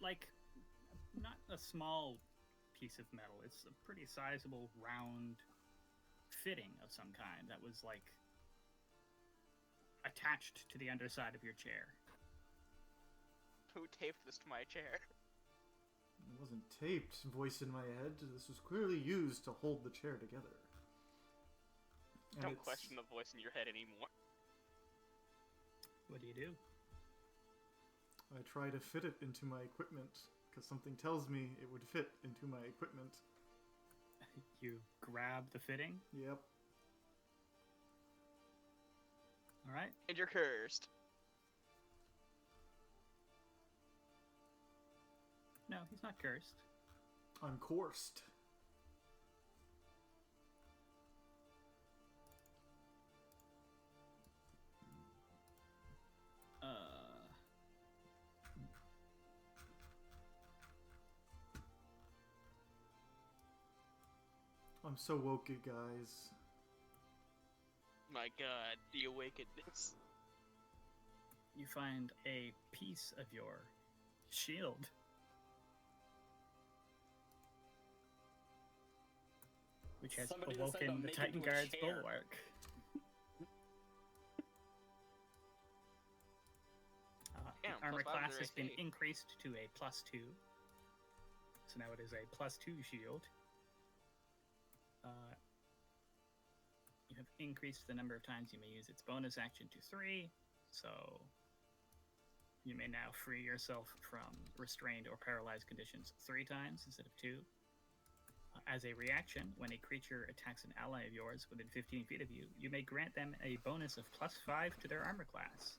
Speaker 3: like not a small piece of metal. It's a pretty sizable round fitting of some kind that was like attached to the underside of your chair.
Speaker 2: Who taped this to my chair?
Speaker 1: It wasn't taped, voice in my head. This was clearly used to hold the chair together. And
Speaker 2: Don't
Speaker 1: it's-
Speaker 2: question the voice in your head anymore.
Speaker 3: What do you do?
Speaker 1: I try to fit it into my equipment, because something tells me it would fit into my equipment.
Speaker 3: You grab the fitting.
Speaker 1: Yep.
Speaker 3: All right.
Speaker 2: And you're cursed.
Speaker 3: No, he's not cursed.
Speaker 1: I'm coursed. I'm so woke, guys.
Speaker 2: My god, the awakenedness.
Speaker 3: You find a piece of your shield. Which has
Speaker 5: Somebody decided to
Speaker 3: awoken the
Speaker 5: make it
Speaker 3: Titan
Speaker 5: into a
Speaker 3: Guard's
Speaker 5: chair.
Speaker 3: bulwark.
Speaker 2: Damn,
Speaker 3: The armor
Speaker 2: plus five
Speaker 3: class
Speaker 2: is
Speaker 3: has been
Speaker 2: AC.
Speaker 3: increased to a +2. So now it is a +2 shield. You have increased the number of times you may use its bonus action to 3, so you may now free yourself from restrained or paralyzed conditions 3 times instead of 2. As a reaction, when a creature attacks an ally of yours within 15 feet of you, you may grant them a bonus of +5 to their armor class.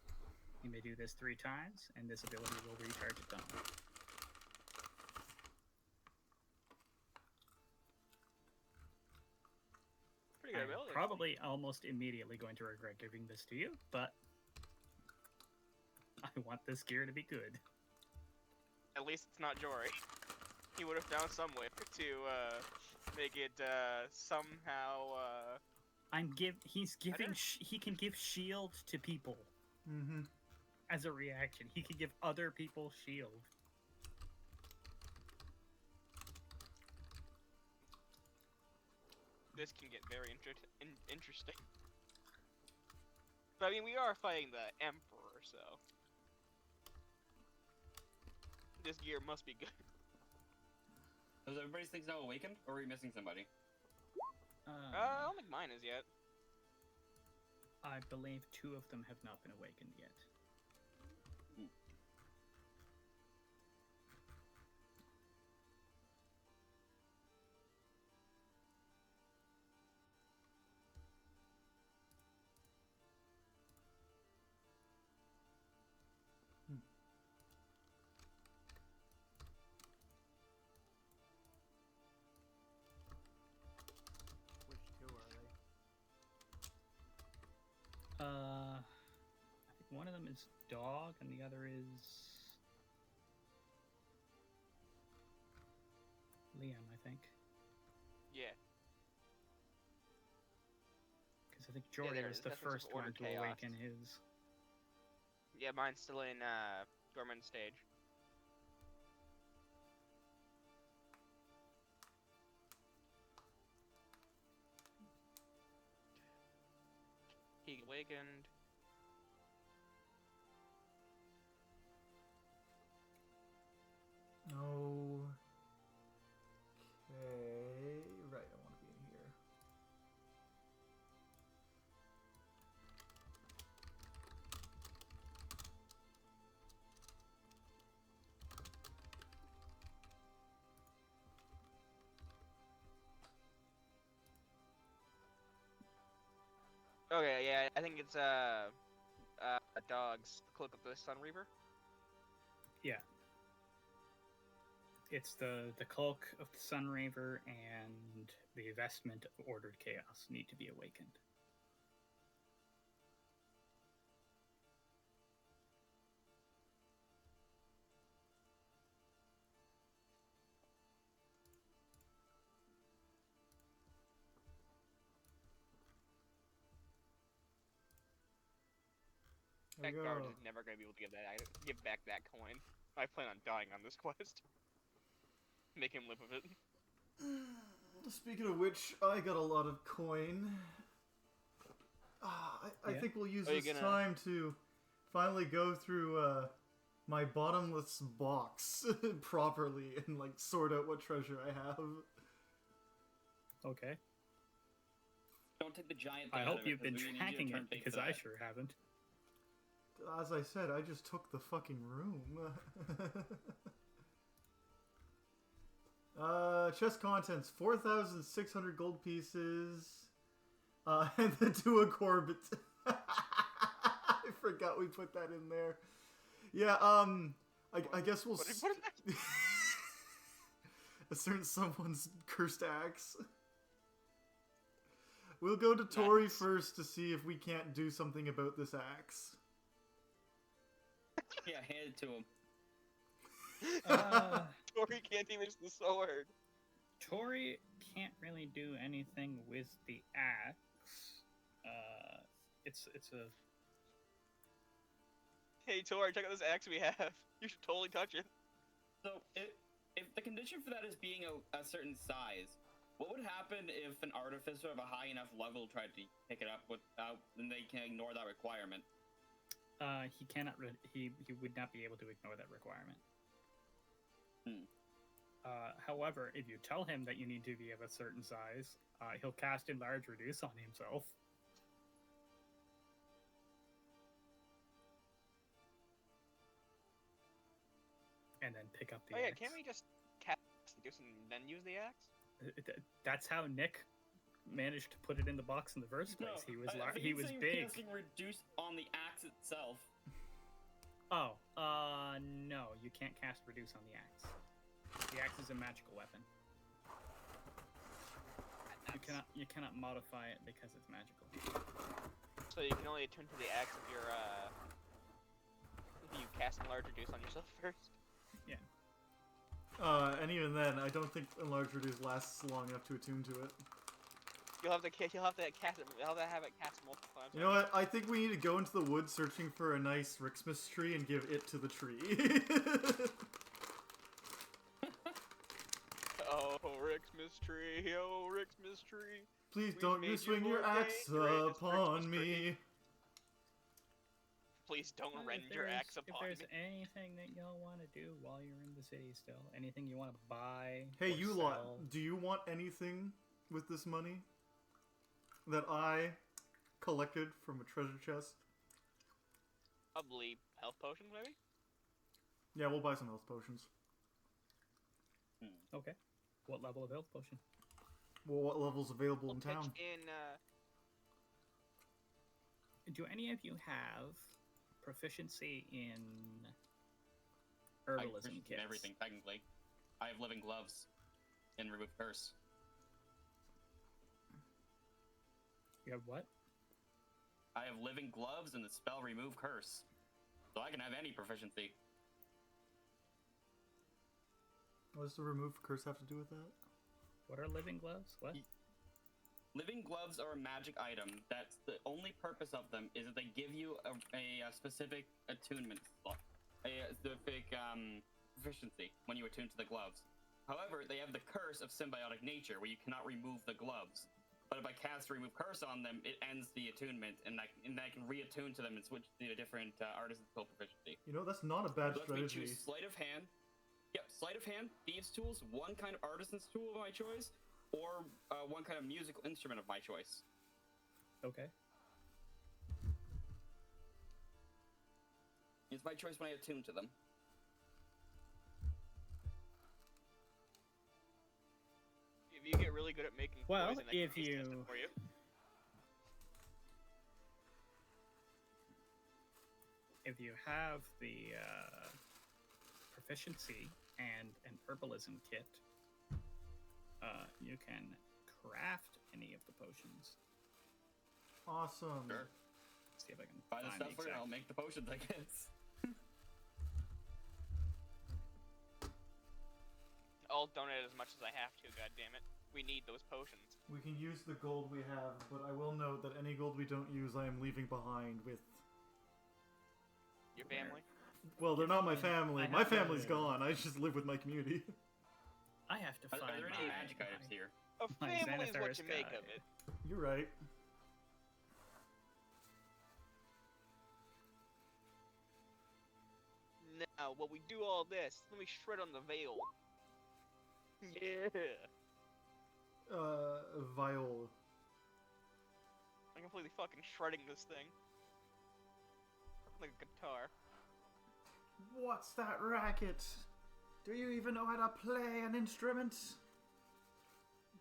Speaker 3: You may do this 3 times, and this ability will recharge its own.
Speaker 2: Pretty good
Speaker 3: I'm
Speaker 2: ability.
Speaker 3: probably almost immediately going to regret giving this to you, but I want this gear to be good.
Speaker 2: At least it's not Jory. He would have found some way to make it somehow.
Speaker 3: He's giving. He can give shield to people.
Speaker 1: Mm-hmm.
Speaker 3: As a reaction, he could give other people shield.
Speaker 2: This can get very interesting. But I mean, we are fighting the Emperor, so this gear must be good.
Speaker 5: Is everybody's things now awakened, or are we missing somebody?
Speaker 2: I don't think mine is yet.
Speaker 3: I believe 2 of them have not been awakened yet.
Speaker 4: Which 2 are they?
Speaker 3: I think one of them is Dog, and the other is Liam, I think.
Speaker 2: Yeah.
Speaker 3: Because I think Jory
Speaker 2: there it
Speaker 3: was
Speaker 2: is.
Speaker 3: the
Speaker 2: That's what's
Speaker 3: first one
Speaker 2: ordered
Speaker 3: to
Speaker 2: chaos.
Speaker 3: awaken his.
Speaker 2: Yeah, mine's still in dormant stage. He awakened.
Speaker 1: Okay. Right, I want to be in here.
Speaker 2: Okay, yeah, I think it's Dog's Cloak of the Sun Reaper.
Speaker 3: Yeah. It's the cloak of the Sunraver and the vestment of ordered chaos need to be awakened.
Speaker 1: There
Speaker 2: That
Speaker 1: we
Speaker 2: guard
Speaker 1: go.
Speaker 2: is never gonna be able to give back that coin. I plan on dying on this quest. Make him live with it.
Speaker 1: Speaking of which, I got a lot of coin. I
Speaker 3: Yeah.
Speaker 1: think we'll use
Speaker 2: Are you
Speaker 1: this
Speaker 2: gonna-
Speaker 1: time to finally go through my bottomless box properly and like sort out what treasure I have.
Speaker 3: Okay.
Speaker 5: Don't take the giant thing
Speaker 3: I
Speaker 5: out
Speaker 3: hope
Speaker 5: of it,
Speaker 3: you've been
Speaker 5: 'cause we need you to
Speaker 3: tracking
Speaker 5: turn
Speaker 3: it,
Speaker 5: bait
Speaker 3: because
Speaker 5: for
Speaker 3: I
Speaker 5: that.
Speaker 3: sure haven't.
Speaker 1: As I said, I just took the fucking room. Chest contents, 4,600 gold pieces. And the Dua Corbett. I forgot we put that in there. Yeah, I guess we'll...
Speaker 2: What is that?
Speaker 1: A certain someone's cursed axe. We'll go to Tori
Speaker 2: Nice.
Speaker 1: first to see if we can't do something about this axe.
Speaker 5: Yeah, hand it to him.
Speaker 2: Jory can't even use the sword.
Speaker 3: Tori can't really do anything with the axe. It's a
Speaker 2: Hey Tori, check out this axe we have. You should totally touch it.
Speaker 5: So, if the condition for that is being a certain size, what would happen if an artificer of a high enough level tried to pick it up without, then they can ignore that requirement?
Speaker 3: he cannot he would not be able to ignore that requirement. However, if you tell him that you need to be of a certain size, he'll cast Enlarge Reduce on himself. And then pick up the
Speaker 2: Oh yeah,
Speaker 3: axe.
Speaker 2: can't we just cast Seduce and then use the axe?
Speaker 3: That's how Nick managed to put it in the box in the first place. He was he was big.
Speaker 5: Casting reduce on the axe itself.
Speaker 3: Oh, no, you can't cast Reduce on the axe. The axe is a magical weapon. You cannot modify it because it's magical.
Speaker 2: So you can only attune to the axe if you're if you cast Enlarge Reduce on yourself first.
Speaker 3: Yeah.
Speaker 1: And even then, I don't think Enlarge Reduce lasts long enough to attune to it.
Speaker 2: You'll have to cast it. You'll have to have it cast multiple times.
Speaker 1: You know what? I think we need to go into the woods searching for a nice Rixmas tree and give it to the tree.
Speaker 2: Oh, Rixmas tree, oh, Rixmas tree.
Speaker 1: Please
Speaker 2: We've
Speaker 1: don't
Speaker 2: made
Speaker 1: you swing
Speaker 2: you
Speaker 1: your
Speaker 2: more
Speaker 1: axe
Speaker 2: dangerous,
Speaker 1: upon
Speaker 2: Rixmas tree.
Speaker 1: me.
Speaker 2: Please don't
Speaker 3: Well,
Speaker 2: rend
Speaker 3: if
Speaker 2: your
Speaker 3: there's-
Speaker 2: axe upon
Speaker 3: If
Speaker 2: me.
Speaker 3: there's anything that y'all want to do while you're in the city still, anything you want to buy,
Speaker 1: Hey,
Speaker 3: or
Speaker 1: you
Speaker 3: sell,
Speaker 1: lot, do you want anything with this money that I collected from a treasure chest?
Speaker 2: Probably health potions, maybe?
Speaker 1: Yeah, we'll buy some health potions.
Speaker 3: Okay. What level of health potion?
Speaker 1: Well, what level's available
Speaker 2: We'll
Speaker 1: in
Speaker 2: pitch
Speaker 1: town?
Speaker 2: in,
Speaker 3: Do any of you have proficiency in
Speaker 5: I
Speaker 3: herbalism
Speaker 5: appreciate
Speaker 3: kits?
Speaker 5: everything, technically. I have living gloves and remove curse.
Speaker 3: You have what?
Speaker 5: I have living gloves and the spell remove curse. So I can have any proficiency.
Speaker 1: What does the remove curse have to do with that?
Speaker 3: What are living gloves? What?
Speaker 5: Living gloves are a magic item. That's the only purpose of them is that they give you a specific attunement slot, a specific proficiency when you attune to the gloves. However, they have the curse of symbiotic nature, where you cannot remove the gloves. But if I cast remove curse on them, it ends the attunement, and I can reattune to them and switch to a different artisan skill proficiency.
Speaker 1: You know, that's not a bad
Speaker 5: So lets me
Speaker 1: strategy.
Speaker 5: choose sleight of hand. Yep, sleight of hand, thieves' tools, one kind of artisan's tool of my choice, or one kind of musical instrument of my choice.
Speaker 3: Okay.
Speaker 5: It's my choice when I attune to them.
Speaker 2: if you get really good at making
Speaker 3: Well,
Speaker 2: poison, I can
Speaker 3: if
Speaker 2: taste test
Speaker 3: you-
Speaker 2: it for you.
Speaker 3: If you have the proficiency and an herbalism kit, you can craft any of the potions.
Speaker 1: Awesome.
Speaker 5: Sure.
Speaker 3: See if I can
Speaker 5: Buy the
Speaker 3: find
Speaker 5: stuff for it,
Speaker 3: exact-
Speaker 5: I'll make the potions, I guess.
Speaker 2: I'll donate as much as I have to, goddammit. We need those potions.
Speaker 1: We can use the gold we have, but I will note that any gold we don't use, I am leaving behind with...
Speaker 2: Your family?
Speaker 1: Well, they're not my family.
Speaker 3: I
Speaker 1: My
Speaker 3: have to-
Speaker 1: family's gone. I just live with my community.
Speaker 3: I have to
Speaker 5: Are
Speaker 3: find
Speaker 5: there any
Speaker 3: my-
Speaker 5: magic items here?
Speaker 2: A
Speaker 3: My
Speaker 2: family is what
Speaker 3: Xanathar's
Speaker 2: you make
Speaker 3: guide.
Speaker 2: of it.
Speaker 1: You're right.
Speaker 2: Now, while we do all this, let me shred on the veil. Yeah.
Speaker 1: Viol.
Speaker 2: I'm completely fucking shredding this thing. Like a guitar.
Speaker 1: What's that racket? Do you even know how to play an instrument?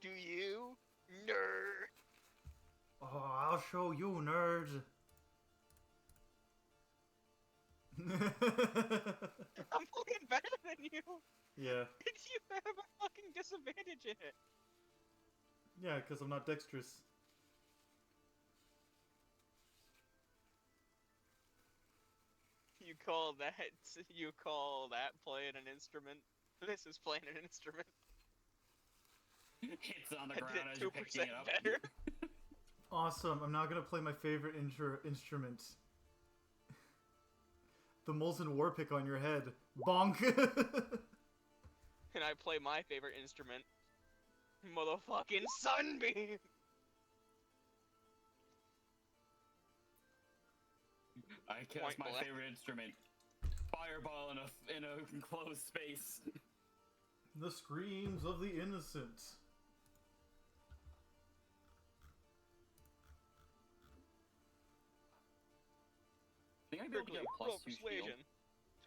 Speaker 2: Do you? Nerd!
Speaker 1: Oh, I'll show you, nerd.
Speaker 2: I'm fucking better than you!
Speaker 1: Yeah.
Speaker 2: You have a fucking disadvantage in it!
Speaker 1: Yeah, because I'm not dexterous.
Speaker 2: You call that playing an instrument? This is playing an instrument.
Speaker 5: It's on the
Speaker 2: I
Speaker 5: ground
Speaker 2: did
Speaker 5: as you're
Speaker 2: 2%
Speaker 5: picking it up.
Speaker 2: better.
Speaker 1: Awesome. I'm now gonna play my favorite instrument. The Molson Warpick on your head. Bonk!
Speaker 2: And I play my favorite instrument. Motherfucking Sunbeam!
Speaker 5: I cast
Speaker 2: Point
Speaker 5: my
Speaker 2: blank.
Speaker 5: favorite instrument. Fireball in a enclosed space.
Speaker 1: The screams of the innocent.
Speaker 5: I think I'd be able to get a
Speaker 2: Roll
Speaker 5: +2 shield.
Speaker 2: persuasion.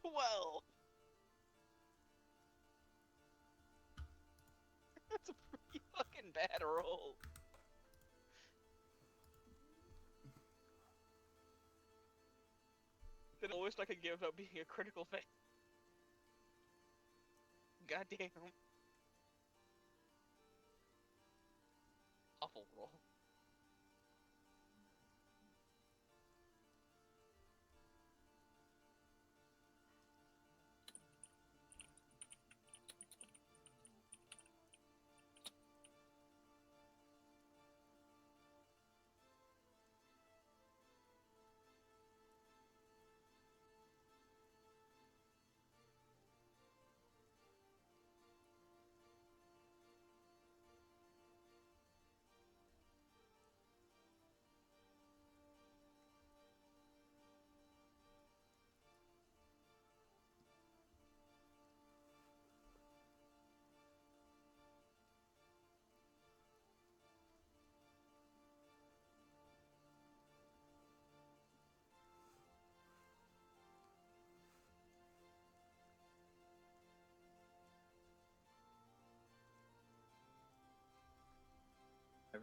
Speaker 2: 12! That's a pretty fucking bad roll. The lowest I could give without being a critical fail. Goddamn. Awful roll.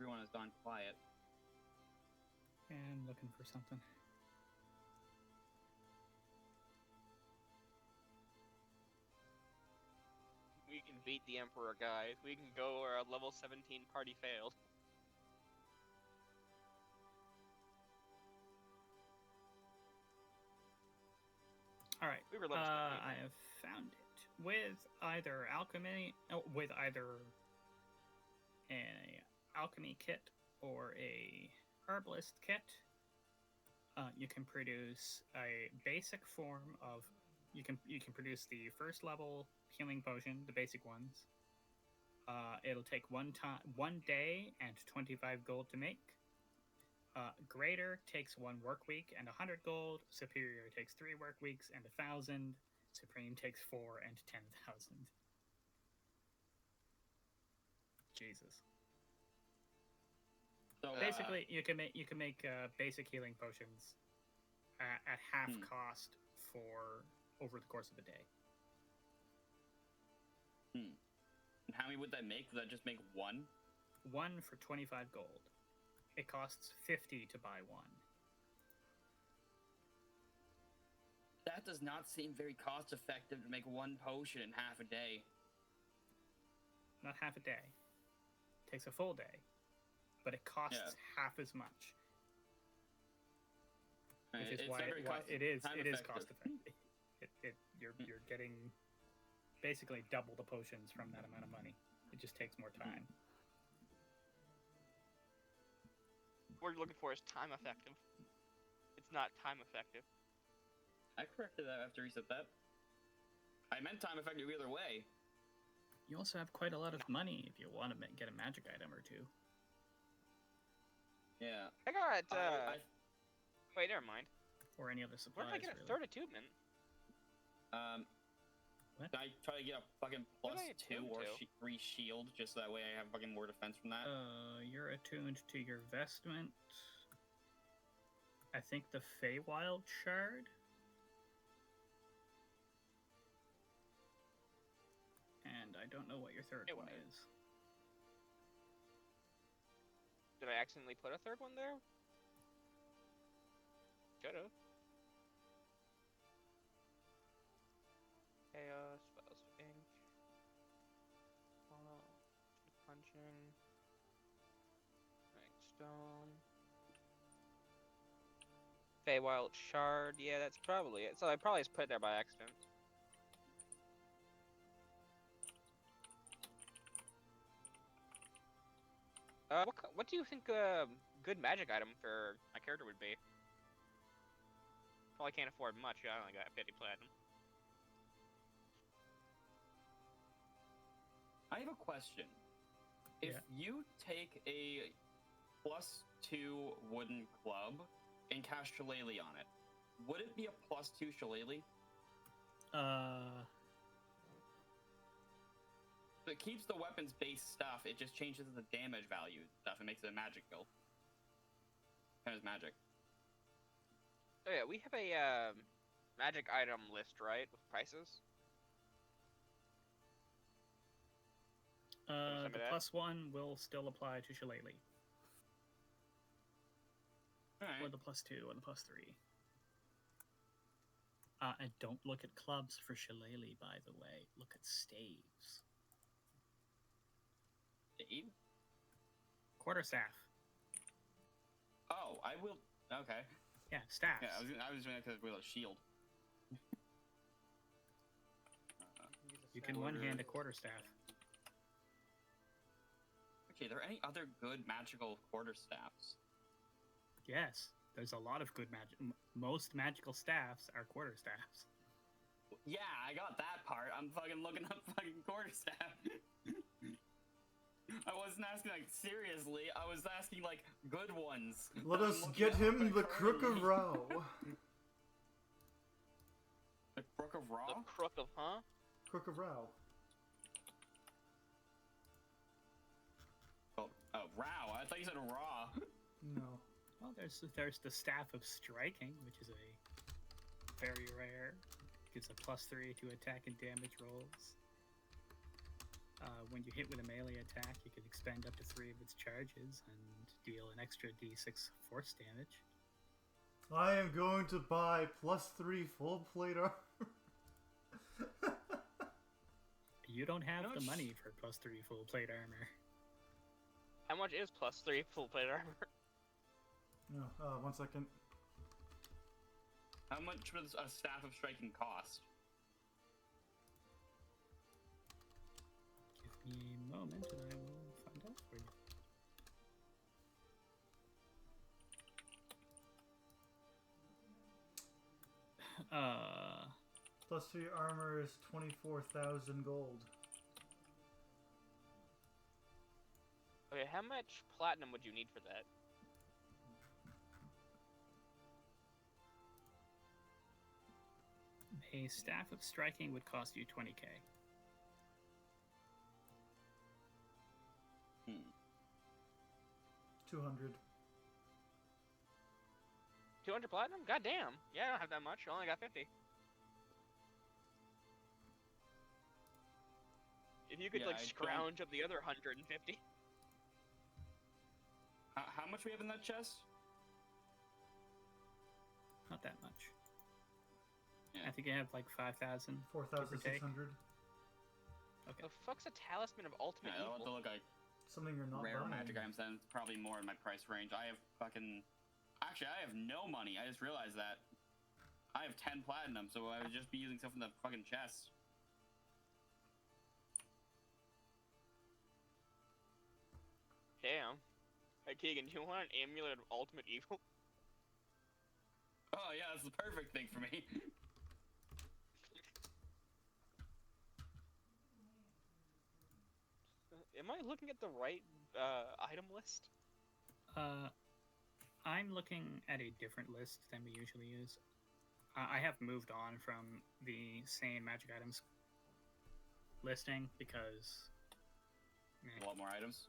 Speaker 5: everyone has gone quiet.
Speaker 3: And looking for something.
Speaker 2: We can beat the Emperor, guys. We can go where a level 17 party failed.
Speaker 3: All right.
Speaker 2: We were level 17.
Speaker 3: I have found it with either an alchemy kit or a herbalist kit. You can produce a basic form of. You can produce the first level healing potion, the basic ones. It'll take 1 day and 25 gold to make. Greater takes 1 work week and 100 gold. Superior takes 3 work weeks and 1,000. Supreme takes 4 and 10,000. Jesus.
Speaker 5: So
Speaker 3: Basically, you can make basic healing potions at half cost for over the course of a day.
Speaker 5: And how many would that make? Would that just make 1?
Speaker 3: 1 for 25 gold. It costs 50 to buy 1.
Speaker 5: That does not seem very cost effective to make 1 potion in half a day.
Speaker 3: Not half a day. It takes a full day, but it costs half as much. Which is why it is cost effective. You're getting basically double the potions from that amount of money. It just takes more time.
Speaker 2: What we're looking for is time effective. It's not time effective.
Speaker 5: I corrected that after he said that. I meant time effective either way.
Speaker 3: You also have quite a lot of money if you want to get a magic item or 2.
Speaker 5: Yeah.
Speaker 2: I got. Wait, never mind.
Speaker 3: Or any other supplies.
Speaker 2: Where did I get a third attunement?
Speaker 3: What?
Speaker 5: I try to get a fucking
Speaker 2: What did I
Speaker 5: +2 or
Speaker 2: attune to?
Speaker 5: 3 shield, just so that way I have fucking more defense from that.
Speaker 3: You're attuned to your vestment. I think the Feywild Shard. And I don't know what your third one
Speaker 2: Feywild.
Speaker 3: is.
Speaker 2: Did I accidentally put a third one there? Could've. Chaos, spells, ink. Punching. Right, stone. Feywild shard. Yeah, that's probably it. So I probably just put it there by accident. What do you think a good magic item for my character would be? Probably can't afford much. I only got 50 platinum.
Speaker 5: I have a question. If you take a +2 wooden club and cast Shillelagh on it, would it be a +2 Shillelagh? So it keeps the weapon's base stuff, it just changes the damage value stuff and makes it a magical. Kind of magic.
Speaker 2: Oh yeah, we have a magic item list, right, with prices?
Speaker 3: The
Speaker 2: of that?
Speaker 3: +1 will still apply to Shillelagh.
Speaker 5: Alright.
Speaker 3: Or the +2 or the +3. And don't look at clubs for Shillelagh, by the way. Look at staves.
Speaker 5: Stave?
Speaker 3: Quarterstaff.
Speaker 5: Oh, I will. Okay.
Speaker 3: Yeah, staffs.
Speaker 5: Yeah, I was doing that because with a shield.
Speaker 3: You can one-hand a quarterstaff.
Speaker 5: Okay, are there any other good magical quarterstaffs?
Speaker 3: Yes, there's a lot of good magic. Most magical staffs are quarterstaffs.
Speaker 5: Yeah, I got that part. I'm fucking looking up fucking quarterstaff. I wasn't asking, like, seriously. I was asking, like, good ones.
Speaker 1: Let
Speaker 5: I'm
Speaker 1: us
Speaker 5: looking
Speaker 1: get
Speaker 5: up,
Speaker 1: him
Speaker 5: like,
Speaker 1: the Crook of
Speaker 5: currently.
Speaker 1: Rao.
Speaker 5: The Crook of Raw?
Speaker 2: The crook of, huh?
Speaker 1: Crook of Rao.
Speaker 5: Oh, Raw. I thought you said Raw.
Speaker 1: No.
Speaker 3: Well, there's the Staff of Striking, which is a very rare. Gives a +3 to attack and damage rolls. When you hit with a melee attack, you can expend up to 3 of its charges and deal an extra d6 force damage.
Speaker 1: I am going to buy +3 full plate armor.
Speaker 3: You don't have
Speaker 5: No,
Speaker 3: the
Speaker 5: sh-
Speaker 3: money for +3 full plate armor.
Speaker 2: How much is +3 full plate armor?
Speaker 1: No, 1 second.
Speaker 5: How much would a staff of striking cost?
Speaker 3: Give me a moment and I will find out for you.
Speaker 1: +3 armor is 24,000 gold.
Speaker 2: Okay, how much platinum would you need for that?
Speaker 3: A staff of striking would cost you 20k.
Speaker 1: 200.
Speaker 2: 200 platinum? Goddamn. Yeah, I don't have that much. I only got 50. If you could,
Speaker 5: Yeah,
Speaker 2: like,
Speaker 5: I don't-
Speaker 2: scrounge up the other 150.
Speaker 5: How much we have in that chest?
Speaker 3: Not that much.
Speaker 5: Yeah.
Speaker 3: I think I have like 5,000.
Speaker 1: 4,600.
Speaker 3: Okay.
Speaker 2: The fuck's a talisman of ultimate
Speaker 5: Yeah, I'll have to
Speaker 2: evil?
Speaker 5: look like
Speaker 1: Something you're not
Speaker 5: rare
Speaker 1: buying.
Speaker 5: magic items, then it's probably more in my price range. I have fucking... Actually, I have no money. I just realized that. I have 10 platinum, so I would just be using stuff from the fucking chest.
Speaker 2: Damn. Hey, Kegan, do you want an amulet of ultimate evil?
Speaker 5: Oh yeah, that's the perfect thing for me.
Speaker 2: Am I looking at the right item list?
Speaker 3: I'm looking at a different list than we usually use. I have moved on from the same magic items listing because
Speaker 5: A lot more items.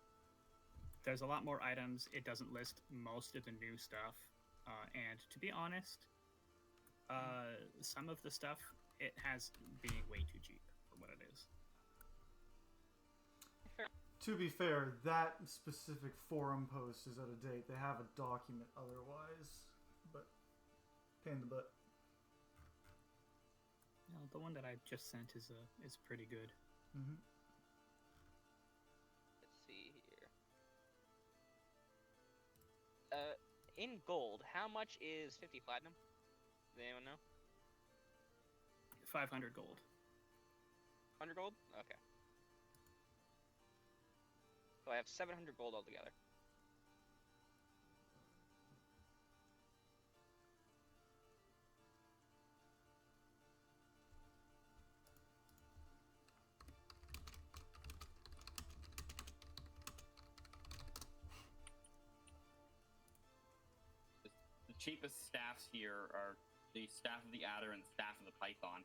Speaker 3: there's a lot more items. It doesn't list most of the new stuff. And to be honest, some of the stuff it has being way too cheap for what it is.
Speaker 1: To be fair, that specific forum post is out of date. They have a document otherwise, but pain in the butt.
Speaker 3: No, the one that I just sent is pretty good.
Speaker 1: Mm-hmm.
Speaker 2: Let's see here. In gold, how much is 50 platinum? Does anyone know?
Speaker 3: 500 gold.
Speaker 2: 100 gold? Okay. So I have 700 gold altogether.
Speaker 5: The cheapest staffs here are the Staff of the Adder and Staff of the Python.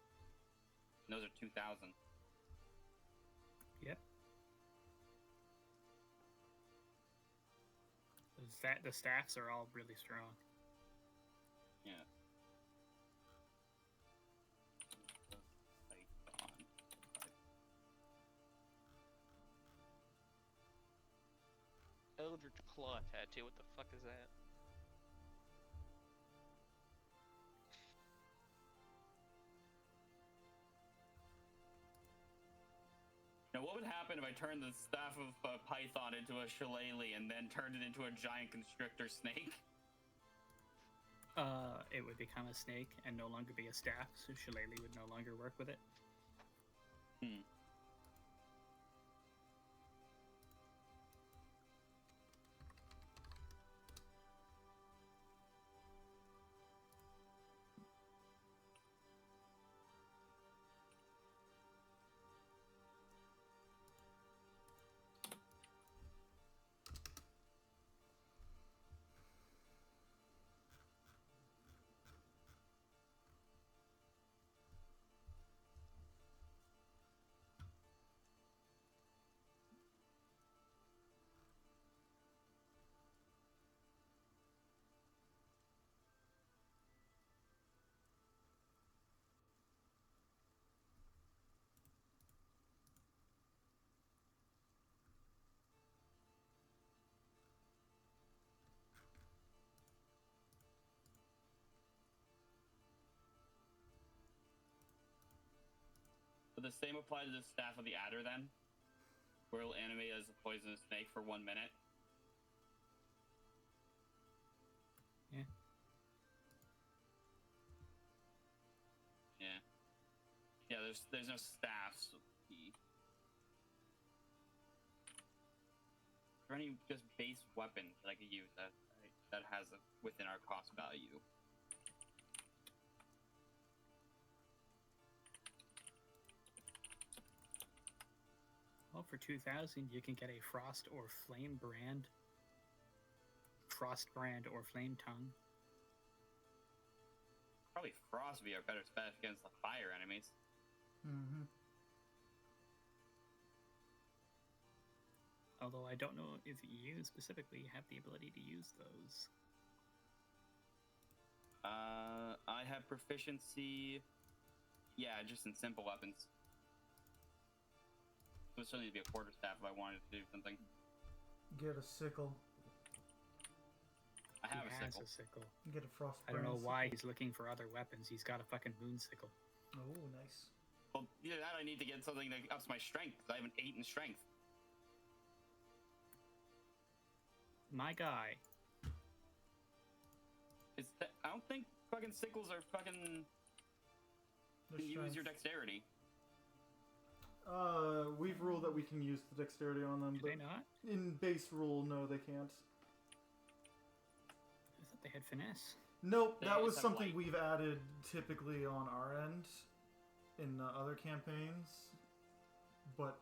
Speaker 5: And those are 2,000.
Speaker 3: Yep. The staffs are all really strong.
Speaker 5: Yeah. Python.
Speaker 2: Eldritch Claw tattoo, what the fuck is that?
Speaker 5: Now, what would happen if I turned the Staff of Python into a shillelagh and then turned it into a giant constrictor snake?
Speaker 3: It would become a snake and no longer be a staff, so Shillelagh would no longer work with it.
Speaker 5: Hmm. the same apply to the Staff of the Adder then? Where it'll animate as a poisonous snake for 1 minute?
Speaker 3: Yeah.
Speaker 5: Yeah. Yeah, there's no staffs. So is there any just base weapon that I could use that has a within our cost value?
Speaker 3: Well, for 2,000, you can get a Frost or Flame brand. Frost brand or Flame tongue.
Speaker 5: Probably Frost would be our better bet against the fire enemies.
Speaker 1: Mm-hmm.
Speaker 3: Although I don't know if you specifically have the ability to use those.
Speaker 5: I have proficiency. Yeah, just in simple weapons. It would still need to be a quarterstaff if I wanted to do something.
Speaker 1: Get a sickle.
Speaker 5: I have
Speaker 3: He
Speaker 5: a
Speaker 3: has
Speaker 5: sickle.
Speaker 3: a sickle.
Speaker 1: Get a frost.
Speaker 3: I don't know
Speaker 1: brand
Speaker 3: why
Speaker 1: sickle.
Speaker 3: he's looking for other weapons. He's got a fucking moon sickle.
Speaker 1: Oh, nice.
Speaker 5: Well, either that or I need to get something that ups my strength, because I have an 8 in strength.
Speaker 3: My guy.
Speaker 5: I don't think fucking sickles are fucking...
Speaker 1: Their
Speaker 5: You use your
Speaker 1: strength.
Speaker 5: dexterity.
Speaker 1: We've ruled that we can use the dexterity on them,
Speaker 3: Do
Speaker 1: but
Speaker 3: they not?
Speaker 1: in base rule, no, they can't.
Speaker 3: I thought they had finesse.
Speaker 1: Nope,
Speaker 5: They
Speaker 1: that was
Speaker 5: just have
Speaker 1: something
Speaker 5: light.
Speaker 1: we've added typically on our end in other campaigns, but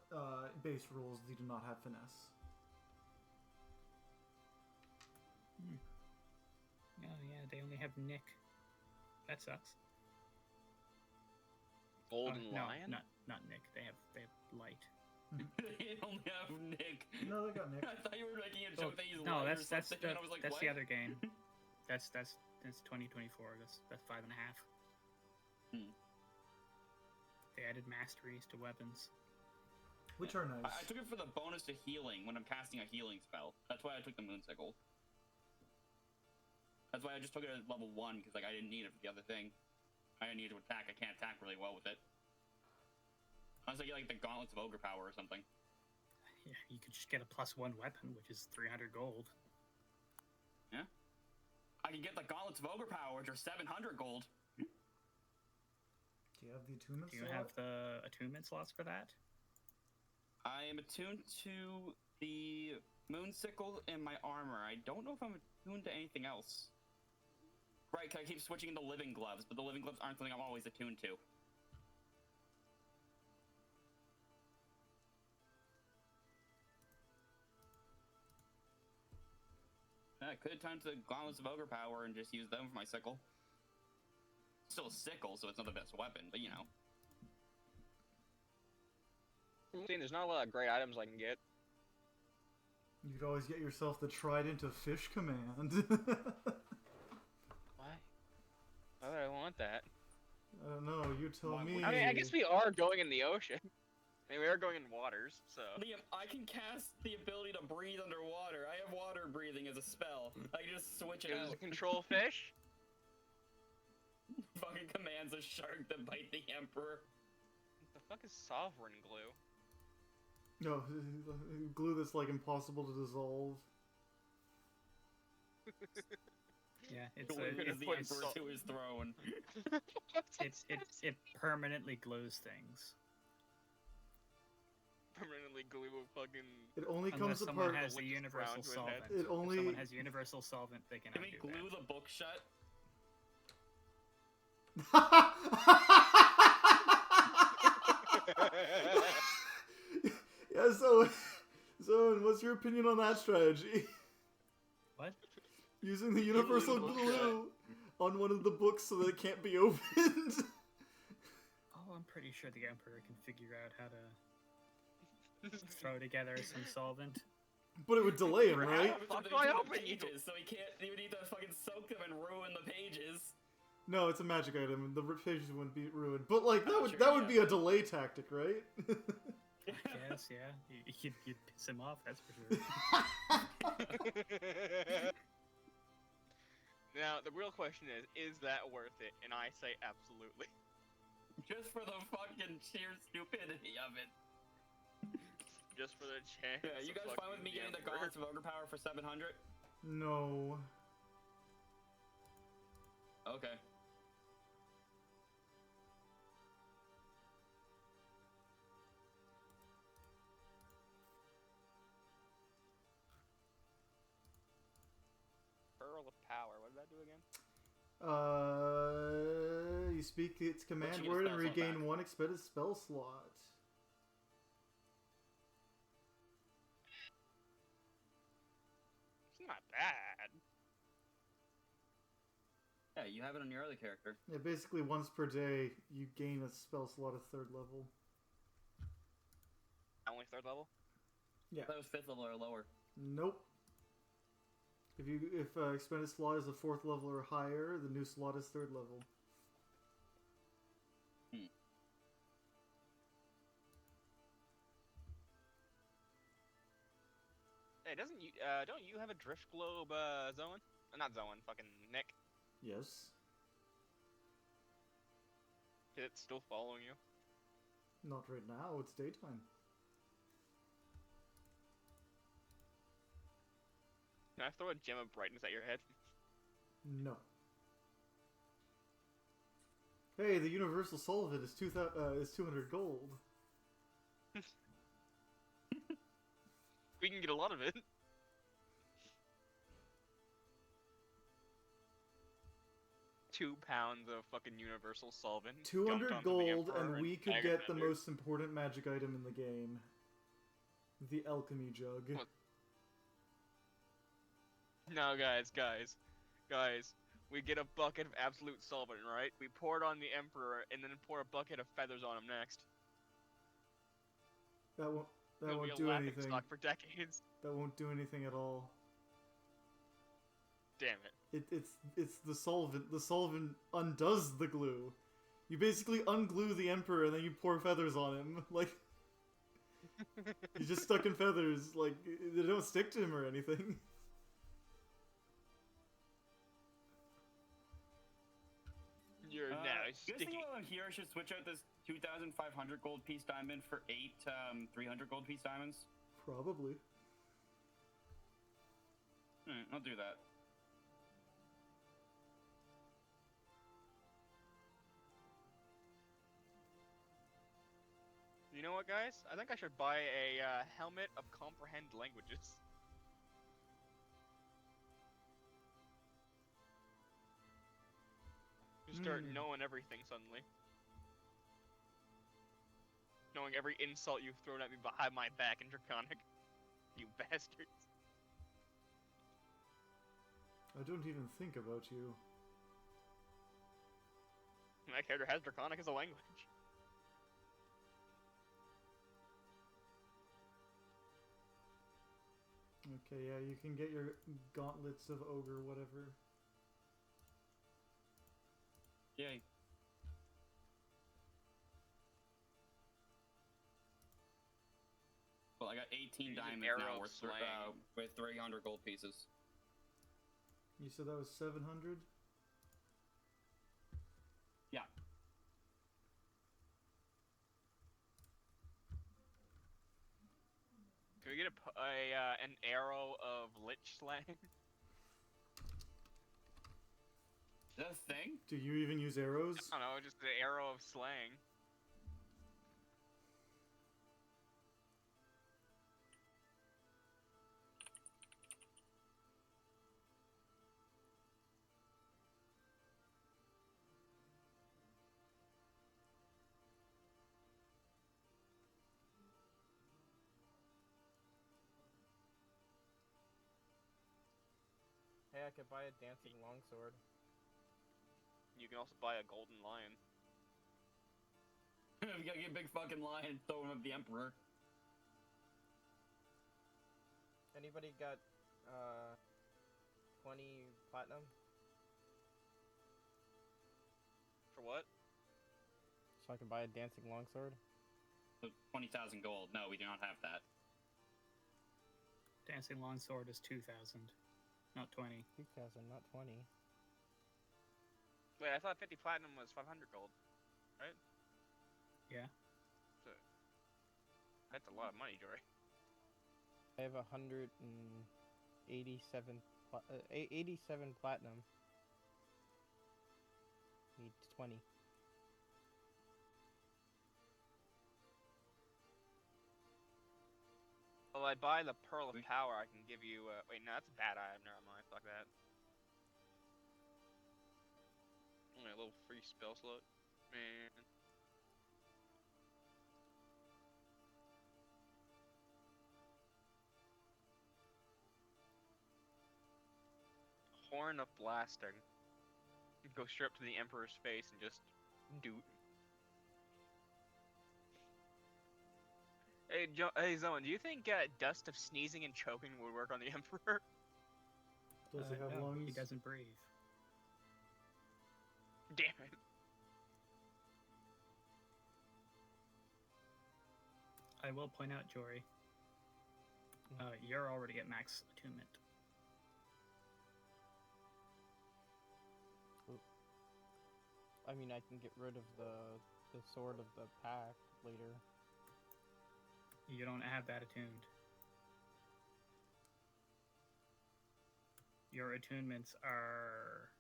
Speaker 1: base rules they do not have finesse.
Speaker 3: Oh yeah, they only have Nick. That sucks.
Speaker 2: Golden
Speaker 3: no,
Speaker 2: Lion?
Speaker 3: not Nick. They have light.
Speaker 5: They only have Nick.
Speaker 1: No, they got Nick.
Speaker 5: I thought you were making a
Speaker 3: Oh,
Speaker 5: joke that he's
Speaker 3: no,
Speaker 5: light or
Speaker 3: that's
Speaker 5: something, and I was like,
Speaker 3: that's
Speaker 5: what?
Speaker 3: the other game. That's 2024. That's 5.5. They added masteries to weapons.
Speaker 1: Which are nice.
Speaker 5: I took it for the bonus to healing when I'm casting a healing spell. That's why I took the Moonsicle. That's why I just took it at level 1, because like I didn't need it for the other thing. I didn't need to attack. I can't attack really well with it. Unless I get like the Gauntlets of Ogre Power or something.
Speaker 3: Yeah, you could just get a +1 weapon, which is 300 gold.
Speaker 5: Yeah. I can get the Gauntlets of Ogre Power, which are 700 gold.
Speaker 1: Do you have the attunement
Speaker 3: Do you
Speaker 1: slot?
Speaker 3: have the attunement slots for that?
Speaker 5: I am attuned to the Moonsicle and my armor. I don't know if I'm attuned to anything else. Right, 'cause I keep switching into Living Gloves, but the Living Gloves aren't something I'm always attuned to. I could attune to the Gauntlets of Ogre Power and just use them for my sickle. Still a sickle, so it's not the best weapon, but you know.
Speaker 2: I'm saying there's not a lot of great items I can get.
Speaker 1: You could always get yourself the Trident of Fish command.
Speaker 2: Why? Why would I want that?
Speaker 1: I don't know, you tell
Speaker 5: Why
Speaker 1: me.
Speaker 5: would
Speaker 2: I mean, I guess we are going in the ocean. I mean, we are going in waters, so...
Speaker 5: Liam, I can cast the ability to breathe underwater. I have water breathing as a spell. I can just switch it
Speaker 2: Does
Speaker 5: out.
Speaker 2: it control fish?
Speaker 5: Fucking commands a shark to bite the Emperor.
Speaker 2: What the fuck is sovereign glue?
Speaker 1: No, glue that's like impossible to dissolve.
Speaker 3: Yeah, it's
Speaker 5: Jory
Speaker 3: a,
Speaker 5: is the
Speaker 2: put
Speaker 5: Emperor
Speaker 2: salt-
Speaker 5: to his throne.
Speaker 3: it permanently glues things.
Speaker 2: Permanently glue a fucking...
Speaker 1: It only
Speaker 3: Unless
Speaker 1: comes
Speaker 3: someone
Speaker 1: apart.
Speaker 3: has the
Speaker 2: Liquid
Speaker 3: universal
Speaker 2: ground to his
Speaker 3: solvent.
Speaker 2: head.
Speaker 1: It only-
Speaker 3: If someone has universal solvent, they can
Speaker 5: Can we
Speaker 3: undo
Speaker 5: glue
Speaker 3: that.
Speaker 5: the book shut?
Speaker 1: Yeah, so what's your opinion on that strategy?
Speaker 3: What?
Speaker 1: Using the universal
Speaker 2: Glue the book
Speaker 1: glue on one of the books so that it can't be opened.
Speaker 3: Oh, I'm pretty sure the Emperor can figure out how to throw together some solvent.
Speaker 1: But it would delay him, right?
Speaker 2: Fuck,
Speaker 5: Between
Speaker 2: I
Speaker 5: the
Speaker 2: open you.
Speaker 5: pages, so he can't. He would need to fucking soak them and ruin the pages.
Speaker 1: No, it's a magic item. The pages wouldn't be ruined. But like that
Speaker 5: Oh,
Speaker 1: would
Speaker 5: sure,
Speaker 1: that would
Speaker 5: yeah.
Speaker 1: be a delay tactic, right?
Speaker 3: Yes, yeah. You'd piss him off, that's for sure.
Speaker 2: Now, the real question is that worth it? And I say absolutely.
Speaker 5: Just for the fucking sheer stupidity of it.
Speaker 2: Just for the chance.
Speaker 5: Yeah, you
Speaker 2: of
Speaker 5: guys fine with
Speaker 2: fucking
Speaker 5: me getting the
Speaker 2: Emperor.
Speaker 5: Gauntlets of Ogre Power for 700?
Speaker 1: No.
Speaker 5: Okay.
Speaker 2: Pearl of Power. What did that do again?
Speaker 1: You speak its command
Speaker 5: you get a
Speaker 1: word and
Speaker 5: spell slot
Speaker 1: regain
Speaker 5: back.
Speaker 1: 1 expended spell slot.
Speaker 2: It's not bad.
Speaker 5: Yeah, you have it on your other character.
Speaker 1: Yeah, basically once per day, you gain a spell slot at 3rd level.
Speaker 2: Only 3rd level?
Speaker 1: Yeah.
Speaker 5: That was 5th level or lower.
Speaker 1: Nope. If expended slot is a 4th level or higher, the new slot is 3rd level.
Speaker 2: Hey, don't you have a drift globe, Zowan? Not Zowan, fucking Nick.
Speaker 1: Yes.
Speaker 2: Is it still following you?
Speaker 1: Not right now, it's daytime.
Speaker 2: Can I throw a gem of brightness at your head?
Speaker 1: No. Hey, the universal solvent is 200 gold.
Speaker 2: We can get a lot of it. £2 of fucking universal solvent.
Speaker 1: 200
Speaker 2: dumped onto the
Speaker 1: gold,
Speaker 2: Emperor
Speaker 1: and we could get the
Speaker 2: Agamemnon.
Speaker 1: most important magic item in the game. The alchemy jug.
Speaker 2: What? No, guys. We get a bucket of absolute solvent, right? We pour it on the Emperor, and then pour a bucket of feathers on him next.
Speaker 1: That
Speaker 2: It'll
Speaker 1: won't
Speaker 2: be a
Speaker 1: do
Speaker 2: laughing
Speaker 1: anything.
Speaker 2: stock for decades.
Speaker 1: That won't do anything at all.
Speaker 2: Damn it.
Speaker 1: It's the solvent. The solvent undoes the glue. You basically unglue the Emperor and then you pour feathers on him. Like, he's just stuck in feathers. Like, they don't stick to him or anything.
Speaker 2: You're now
Speaker 5: You guys
Speaker 2: sticky.
Speaker 5: think while I'm here I should switch out this 2,500 gold piece diamond for 8 300 gold piece diamonds?
Speaker 1: Probably.
Speaker 5: I'll do that.
Speaker 2: You know what, guys? I think I should buy a helmet of comprehend languages. Just start knowing everything suddenly. Knowing every insult you've thrown at me behind my back in Draconic. You bastards.
Speaker 1: I don't even think about you.
Speaker 2: My character has Draconic as a language.
Speaker 1: Okay, yeah, you can get your gauntlets of ogre, whatever.
Speaker 5: Yay. Well, I got 18
Speaker 2: Use an
Speaker 5: diamonds
Speaker 2: arrow
Speaker 5: now
Speaker 2: of
Speaker 5: worth
Speaker 2: slaying.
Speaker 5: with 300 gold pieces.
Speaker 1: You said that was 700?
Speaker 5: Yeah.
Speaker 2: Can we get an arrow of lich slang?
Speaker 5: Is that a thing?
Speaker 1: Do you even use arrows?
Speaker 2: I don't know, just an arrow of slang.
Speaker 4: Hey, I could buy a dancing longsword.
Speaker 2: You can also buy a golden lion.
Speaker 5: We gotta get a big fucking lion throwing up the Emperor.
Speaker 4: Anybody got 20 platinum?
Speaker 2: For what?
Speaker 4: So I can buy a dancing longsword?
Speaker 5: So 20,000 gold. No, we do not have that.
Speaker 3: Dancing longsword is 2,000, not 20.
Speaker 4: 2,000, not 20.
Speaker 2: Wait, I thought 50 platinum was 500 gold, right?
Speaker 3: Yeah.
Speaker 2: That's a lot of money, Jory.
Speaker 4: I have 187 87 platinum. Need 20.
Speaker 2: Well, I buy the Pearl of Power, I can give you. Wait, no, that's a bad item. Never mind. Fuck that. Only a little free spell slot. Man. Horn of Blasting. Go straight up to the Emperor's face and just do. Hey, Zowan, do you think Dust of Sneezing and Choking would work on the Emperor?
Speaker 1: Does he have
Speaker 3: no,
Speaker 1: lungs?
Speaker 3: He doesn't breathe.
Speaker 2: Damn it.
Speaker 3: I will point out, Jory, you're already at max attunement.
Speaker 4: I mean, I can get rid of the sword of the pack later.
Speaker 3: You don't have that attuned. Your attunements are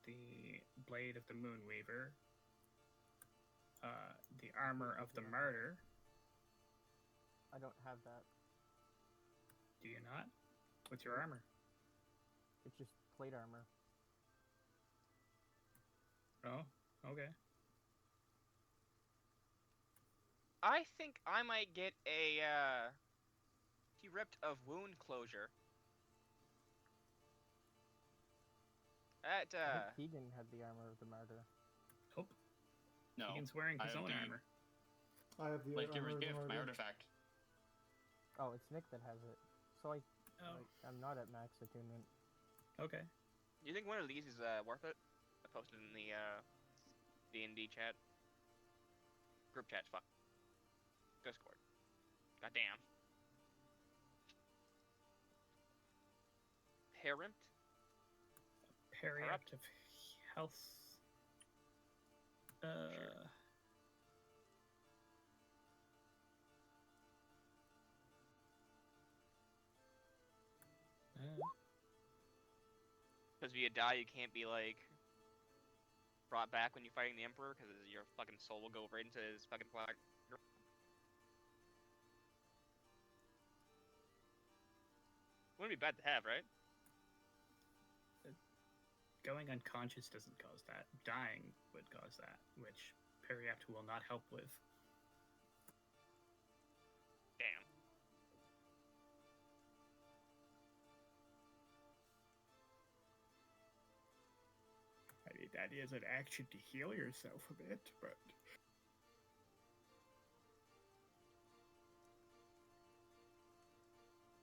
Speaker 3: the Blade of the Moonweaver, the Armor of the Martyr.
Speaker 4: I don't have that.
Speaker 3: Do you not? What's your armor?
Speaker 4: It's just plate armor.
Speaker 3: Oh, okay.
Speaker 2: I think I might get a T-Ripped of Wound Closure.
Speaker 4: I think Kegan had the armor of the martyr.
Speaker 3: Nope.
Speaker 5: No.
Speaker 3: Kegan's wearing his own armor.
Speaker 1: I have the
Speaker 5: Like
Speaker 1: armor
Speaker 5: Giver's
Speaker 1: of the
Speaker 5: gift, my
Speaker 1: martyr.
Speaker 5: artifact.
Speaker 4: Oh, it's Nick that has it. So
Speaker 3: Oh,
Speaker 4: I'm not at max attunement.
Speaker 3: okay.
Speaker 2: Do you think one of these is worth it? I posted in the D&D chat. Group chat, fuck. Discord. Goddamn. Parent?
Speaker 3: Periaptive health.
Speaker 2: Because if you die, you can't be, like, brought back when you're fighting the Emperor, because your fucking soul will go right into his fucking flag. Wouldn't be bad to have, right?
Speaker 3: Going unconscious doesn't cause that. Dying would cause that, which Periapt will not help with.
Speaker 2: Damn.
Speaker 3: I mean, that is an action to heal yourself a bit, but...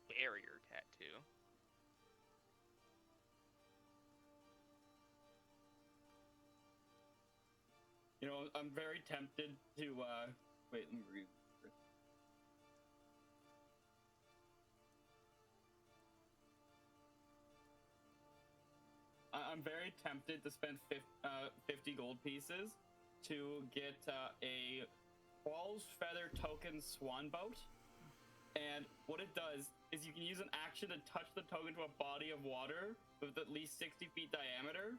Speaker 2: Barrier tattoo.
Speaker 5: You know, I'm very tempted to, wait, let me read. I'm very tempted to spend 50 gold pieces to get a Qualls Feather token swan boat. And what it does is you can use an action to touch the token to a body of water with at least 60 feet diameter.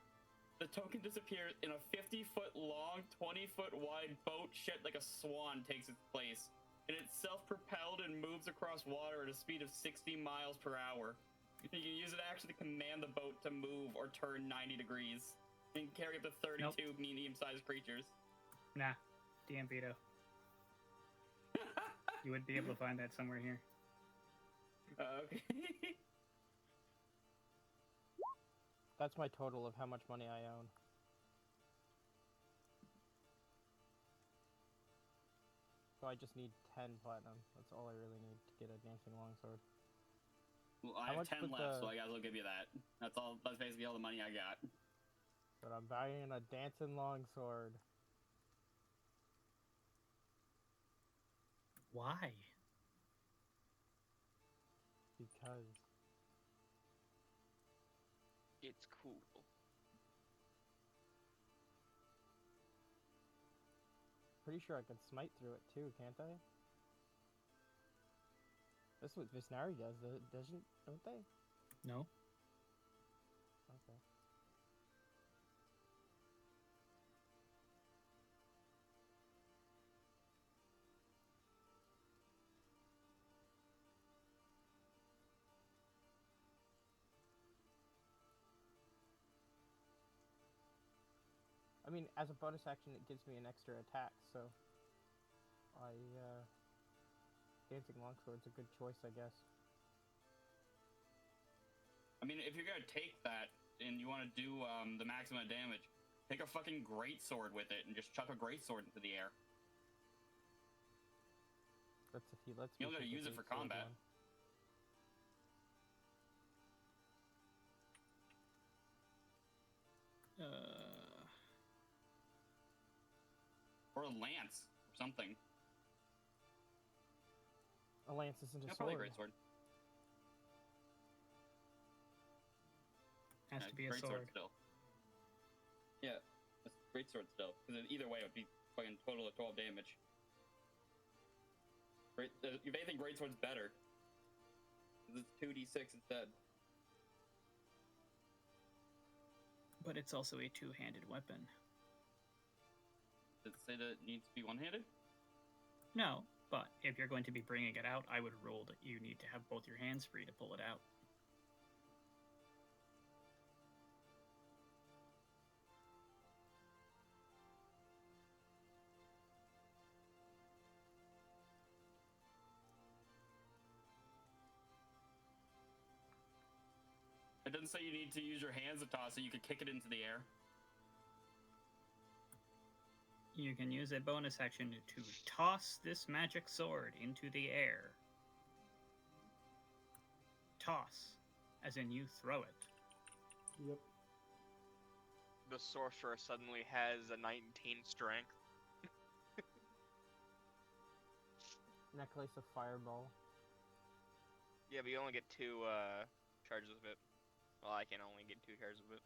Speaker 5: The token disappears in a 50-foot long, 20-foot wide boat shaped like a swan takes its place. And it's self-propelled and moves across water at a speed of 60 miles per hour. You can use an action to command the boat to move or turn 90 degrees. And carry up to 32 medium-sized creatures.
Speaker 3: Nah, DM veto. You wouldn't be able to find that somewhere here.
Speaker 5: Okay.
Speaker 4: That's my total of how much money I own. So I just need 10 platinum. That's all I really need to get a dancing longsword.
Speaker 5: Well, I
Speaker 4: How
Speaker 5: have
Speaker 4: much
Speaker 5: 10
Speaker 4: would
Speaker 5: left,
Speaker 4: the-
Speaker 5: so I guess I'll give you that. That's all. That's basically all the money I got.
Speaker 4: But I'm buying a dancing longsword.
Speaker 3: Why?
Speaker 4: Because
Speaker 2: It's cool.
Speaker 4: pretty sure I can smite through it too, can't I? That's what Visnari does, doesn't? Don't they?
Speaker 3: No.
Speaker 4: Okay. I mean, as a bonus action, it gives me an extra attack, so Dancing Longsword's a good choice, I guess.
Speaker 5: I mean, if you're gonna take that and you want to do the maximum damage, take a fucking greatsword with it and just chuck a greatsword into the air.
Speaker 4: That's if he lets me.
Speaker 5: You're gonna use it for combat. Or a lance or something.
Speaker 4: A lance isn't a sword.
Speaker 5: Probably a greatsword.
Speaker 3: Has to be a sword.
Speaker 5: Still. Yeah, it's a greatsword still. Because either way, it would be fucking total of 12 damage. If anything, greatsword's better. Because it's 2d6 instead.
Speaker 3: But it's also a two-handed weapon.
Speaker 5: Does it say that it needs to be one-handed?
Speaker 3: No, but if you're going to be bringing it out, I would rule that you need to have both your hands free to pull it out.
Speaker 5: It doesn't say you need to use your hands to toss it, you could kick it into the air.
Speaker 3: You can use a bonus action to toss this magic sword into the air. Toss, as in you throw it.
Speaker 1: Yep.
Speaker 2: The sorcerer suddenly has a 19 strength.
Speaker 4: Necklace of Fireball.
Speaker 2: Yeah, but you only get 2 charges of it. Well, I can only get 2 charges of it.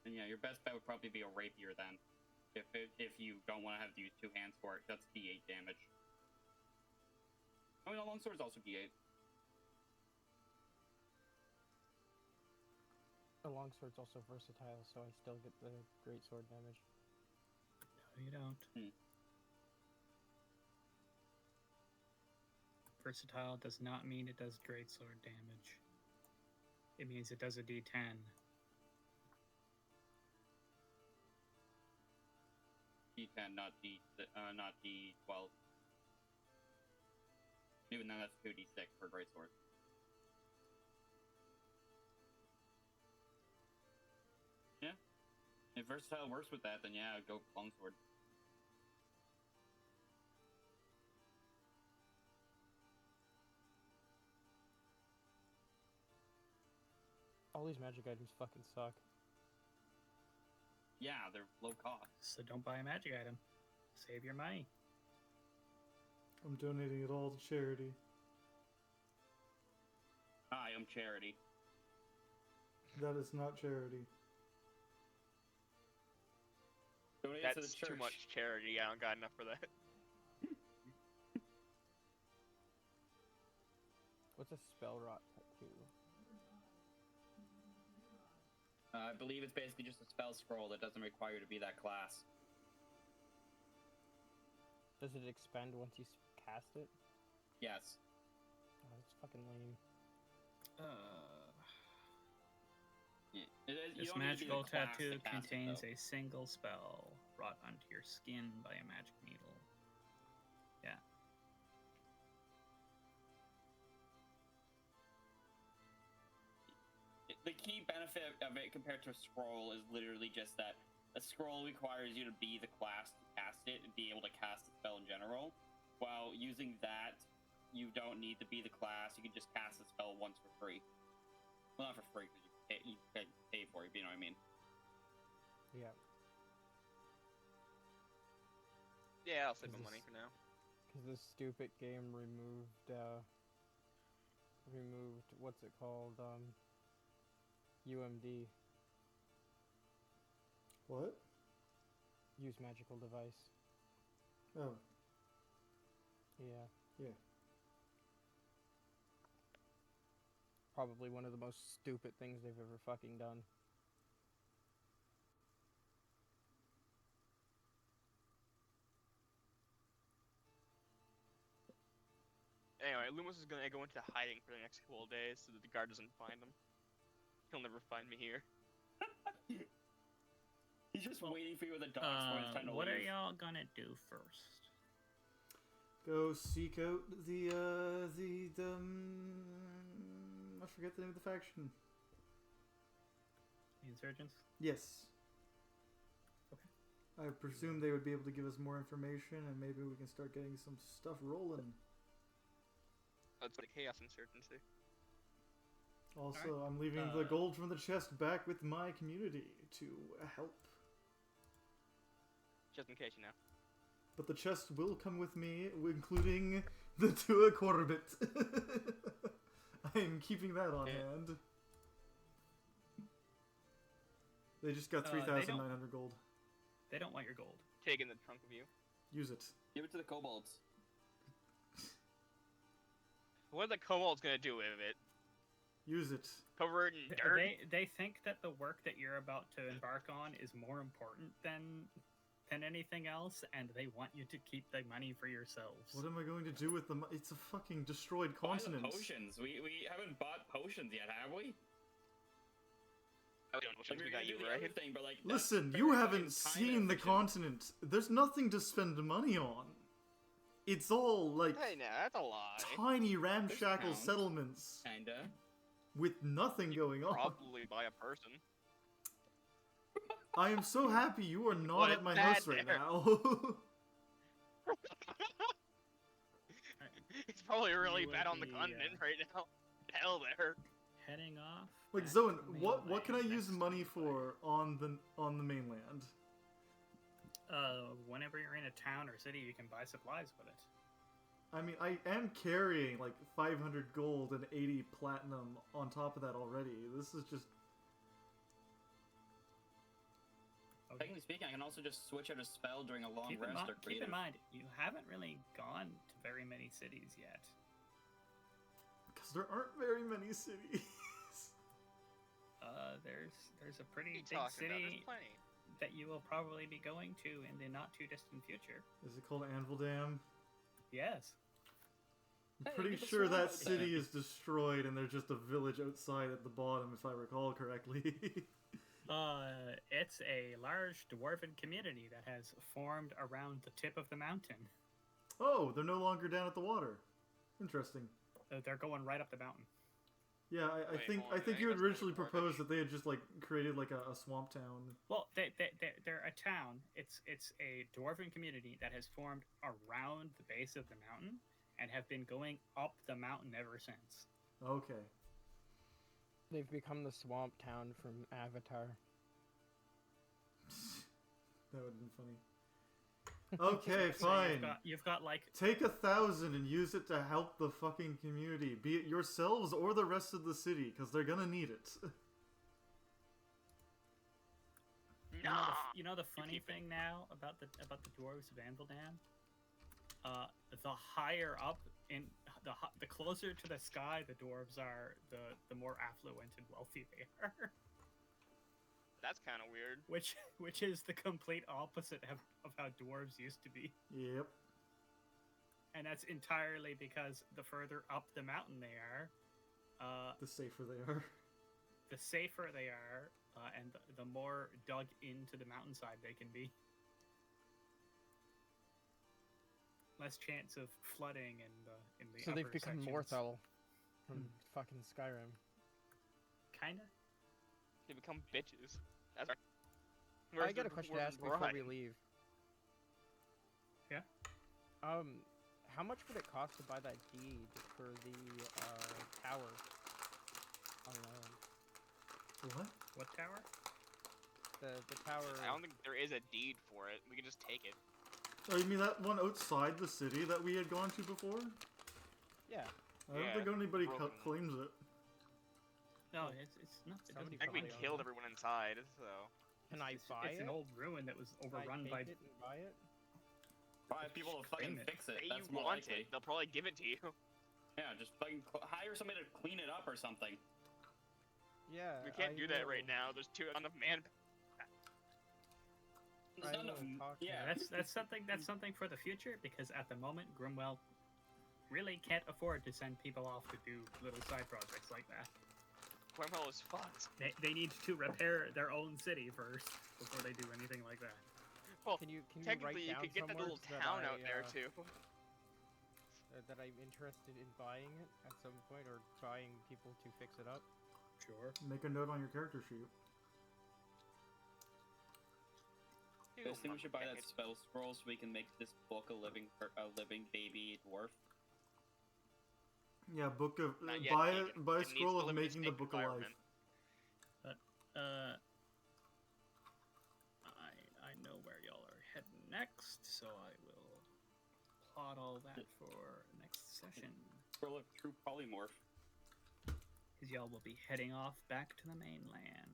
Speaker 5: And yeah, your best bet would probably be a rapier then. If you don't want to have to use 2 hands for it, that's d8 damage. I mean, a longsword is also d8.
Speaker 4: The longsword's also versatile, so I still get the greatsword damage.
Speaker 3: No, you don't. Versatile does not mean it does greatsword damage. It means it does a d10.
Speaker 5: D10, not D12. Even though that's 2d6 for greatsword. Yeah. If versatile works with that, then yeah, I'd go longsword.
Speaker 4: All these magic items fucking suck.
Speaker 5: Yeah, they're low cost.
Speaker 3: So don't buy a magic item. Save your money.
Speaker 1: I'm donating it all to charity.
Speaker 5: I am charity.
Speaker 1: That is not charity.
Speaker 5: Donate to the
Speaker 2: That's
Speaker 5: church.
Speaker 2: too much charity. I don't got enough for that.
Speaker 4: What's a spell rot tattoo?
Speaker 5: I believe it's basically just a spell scroll that doesn't require you to be that class.
Speaker 4: Does it expend once you cast it?
Speaker 5: Yes.
Speaker 4: Oh, that's fucking lame.
Speaker 5: Yeah.
Speaker 3: This magical tattoo contains a single spell wrought onto your skin by a magic needle. Yeah.
Speaker 5: The key benefit of it compared to a scroll is literally just that a scroll requires you to be the class to cast it and be able to cast a spell in general. While using that, you don't need to be the class. You can just cast the spell once for free. Well, not for free, because you pay for it, but you know what I mean.
Speaker 4: Yeah.
Speaker 2: Yeah, I'll save my money for now.
Speaker 4: Because this stupid game removed what's it called? UMD.
Speaker 1: What?
Speaker 4: Use magical device.
Speaker 1: Oh.
Speaker 4: Yeah.
Speaker 1: Yeah.
Speaker 4: Probably one of the most stupid things they've ever fucking done.
Speaker 2: Anyway, Lumos is gonna go into hiding for the next couple of days so that the guard doesn't find him. He'll never find me here.
Speaker 5: He's just waiting for you with a dog for his time to
Speaker 3: what are
Speaker 5: leave.
Speaker 3: y'all gonna do first?
Speaker 1: Go seek out the I forget the name of the faction.
Speaker 3: The insurgents?
Speaker 1: Yes.
Speaker 3: Okay.
Speaker 1: I presume they would be able to give us more information, and maybe we can start getting some stuff rolling.
Speaker 2: That's the Chaos Insurgency.
Speaker 1: Also, I'm leaving the gold from the chest back with my community to help.
Speaker 2: Just in case, you know.
Speaker 1: But the chest will come with me, including the Tua Corbett. I am keeping that on hand. They just got 3,900 gold.
Speaker 3: They don't want your gold.
Speaker 2: Taking the trunk of you.
Speaker 1: Use it.
Speaker 5: Give it to the kobolds.
Speaker 2: What are the kobolds gonna do with it?
Speaker 1: Use it.
Speaker 2: Cover it in dirt?
Speaker 3: They think that the work that you're about to embark on is more important than anything else, and they want you to keep the money for yourselves.
Speaker 1: What am I going to do with them? It's a fucking destroyed continent.
Speaker 5: Buy the potions. We haven't bought potions yet, have we?
Speaker 2: Oh, we don't know
Speaker 5: Like,
Speaker 2: we
Speaker 5: we're
Speaker 2: got
Speaker 5: gonna
Speaker 2: you,
Speaker 5: do the
Speaker 2: right?
Speaker 5: other thing, but like,
Speaker 1: Listen,
Speaker 5: that's
Speaker 1: you
Speaker 5: very
Speaker 1: haven't
Speaker 5: fucking time
Speaker 1: seen the
Speaker 5: efficient.
Speaker 1: continent. There's nothing to spend money on. It's all like
Speaker 2: Hey, nah, that's a lie.
Speaker 1: tiny ramshackle
Speaker 5: counts.
Speaker 1: settlements
Speaker 5: Kinda.
Speaker 1: with nothing going on.
Speaker 2: Probably by a person.
Speaker 1: I am so happy you are not
Speaker 2: What
Speaker 1: at my
Speaker 2: is
Speaker 1: house
Speaker 2: that
Speaker 1: right
Speaker 2: there?
Speaker 1: now.
Speaker 2: It's probably really
Speaker 3: You
Speaker 2: bad
Speaker 3: will
Speaker 2: on the
Speaker 3: be,
Speaker 2: continent right now. Hell there.
Speaker 3: Heading off.
Speaker 1: Like
Speaker 3: back
Speaker 1: Zowan,
Speaker 3: to the
Speaker 1: what can I
Speaker 3: mainland
Speaker 1: use
Speaker 3: next
Speaker 1: money
Speaker 3: week.
Speaker 1: for on the mainland?
Speaker 3: Whenever you're in a town or city, you can buy supplies with it.
Speaker 1: I mean, I am carrying like 500 gold and 80 platinum on top of that already. This is just
Speaker 5: Technically speaking, I can also just switch out a spell during a long
Speaker 3: Keep in,
Speaker 5: rest or
Speaker 3: keep in
Speaker 5: creative.
Speaker 3: mind, you haven't really gone to very many cities yet.
Speaker 1: because there aren't very many cities.
Speaker 3: There's a pretty
Speaker 2: What are you
Speaker 3: big
Speaker 2: talking about?
Speaker 3: city
Speaker 2: There's plenty.
Speaker 3: that you will probably be going to in the not too distant future.
Speaker 1: Is it called Anvil Dam?
Speaker 3: Yes.
Speaker 1: I'm
Speaker 5: Hey,
Speaker 1: pretty
Speaker 5: get the
Speaker 1: sure
Speaker 5: swamp
Speaker 1: that
Speaker 5: out
Speaker 1: city
Speaker 5: there.
Speaker 1: is destroyed and there's just a village outside at the bottom, if I recall correctly.
Speaker 3: It's a large dwarven community that has formed around the tip of the mountain.
Speaker 1: Oh, they're no longer down at the water. Interesting.
Speaker 3: They're going right up the mountain.
Speaker 1: Yeah, I
Speaker 2: Wait,
Speaker 1: think
Speaker 2: hold on,
Speaker 1: I think
Speaker 2: I
Speaker 1: you had
Speaker 2: must have
Speaker 1: originally
Speaker 2: recorded.
Speaker 1: proposed that they had just like created like a swamp town.
Speaker 3: Well, they're a town. It's a dwarven community that has formed around the base of the mountain and have been going up the mountain ever since.
Speaker 1: Okay.
Speaker 4: They've become the swamp town from Avatar.
Speaker 1: That would have been funny. Okay,
Speaker 3: So
Speaker 1: fine.
Speaker 3: You've got like
Speaker 1: Take 1,000 and use it to help the fucking community, be it yourselves or the rest of the city, because they're gonna need it.
Speaker 3: You know the funny
Speaker 2: keep it.
Speaker 3: thing now about the dwarves of Anvildam? The higher up in the closer to the sky the dwarves are, the more affluent and wealthy they are.
Speaker 2: That's kind of weird.
Speaker 3: Which is the complete opposite of how dwarves used to be.
Speaker 1: Yep.
Speaker 3: And that's entirely because the further up the mountain they are,
Speaker 1: The safer they are.
Speaker 3: the safer they are, and the more dug into the mountainside they can be. Less chance of flooding in the
Speaker 4: So they've
Speaker 3: upper
Speaker 4: become
Speaker 3: sections.
Speaker 4: Morthal from fucking Skyrim.
Speaker 3: Kinda.
Speaker 2: They become bitches. That's right.
Speaker 4: I
Speaker 2: Where's
Speaker 4: got
Speaker 2: the
Speaker 4: a question to
Speaker 2: dwarven
Speaker 4: ask before we
Speaker 2: bride?
Speaker 4: leave.
Speaker 3: Yeah?
Speaker 4: How much would it cost to buy that deed for the tower on the island?
Speaker 1: What?
Speaker 3: What tower?
Speaker 4: The tower.
Speaker 2: I don't think there is a deed for it. We can just take it.
Speaker 1: Oh, you mean that one outside the city that we had gone to before?
Speaker 4: Yeah.
Speaker 1: I don't
Speaker 2: Yeah,
Speaker 1: think anybody
Speaker 2: broken.
Speaker 1: claims it.
Speaker 3: No, it's not. It
Speaker 4: Somebody
Speaker 3: doesn't
Speaker 2: I think we
Speaker 3: probably own
Speaker 2: killed
Speaker 3: it.
Speaker 2: everyone inside, so.
Speaker 4: Can I buy
Speaker 3: It's
Speaker 4: it?
Speaker 3: an old ruin that was
Speaker 4: Can I
Speaker 3: overrun
Speaker 4: take
Speaker 3: by.
Speaker 4: it and buy it?
Speaker 5: Buy people to fucking
Speaker 3: Claim it.
Speaker 5: fix it.
Speaker 2: Say
Speaker 5: That's
Speaker 2: you
Speaker 5: more
Speaker 2: want
Speaker 5: likely.
Speaker 2: it, they'll probably give it to you.
Speaker 5: Yeah, just fucking hire somebody to clean it up or something.
Speaker 4: Yeah.
Speaker 2: We can't
Speaker 4: I
Speaker 2: do that right
Speaker 4: will-
Speaker 2: now. There's too enough man.
Speaker 5: There's
Speaker 4: I
Speaker 5: not enough.
Speaker 4: will talk to
Speaker 5: Yeah.
Speaker 3: That's something for the future because at the moment Grimwel really can't afford to send people off to do little side projects like that.
Speaker 2: Grimwel is fucked.
Speaker 3: They need to repair their own city first before they do anything like that.
Speaker 2: Well,
Speaker 4: Can you write
Speaker 2: technically, you
Speaker 4: down
Speaker 2: could get that
Speaker 4: somewhere
Speaker 2: little
Speaker 4: that
Speaker 2: town
Speaker 4: I,
Speaker 2: out there too.
Speaker 4: that I'm interested in buying it at some point, or buying people to fix it up?
Speaker 3: Sure.
Speaker 1: Make a note on your character sheet.
Speaker 5: I think we should buy that spell scroll so we can make this book a living baby dwarf.
Speaker 1: Yeah, book of
Speaker 2: Not yet,
Speaker 1: buy
Speaker 2: Kegan.
Speaker 1: buy a
Speaker 2: It needs
Speaker 1: scroll
Speaker 2: to
Speaker 1: of
Speaker 2: live in a
Speaker 1: making the
Speaker 2: safe
Speaker 1: book alive.
Speaker 2: environment.
Speaker 3: I know where y'all are heading next, so I will plot all that for next session.
Speaker 5: Scroll of true polymorph.
Speaker 3: Because y'all will be heading off back to the mainland.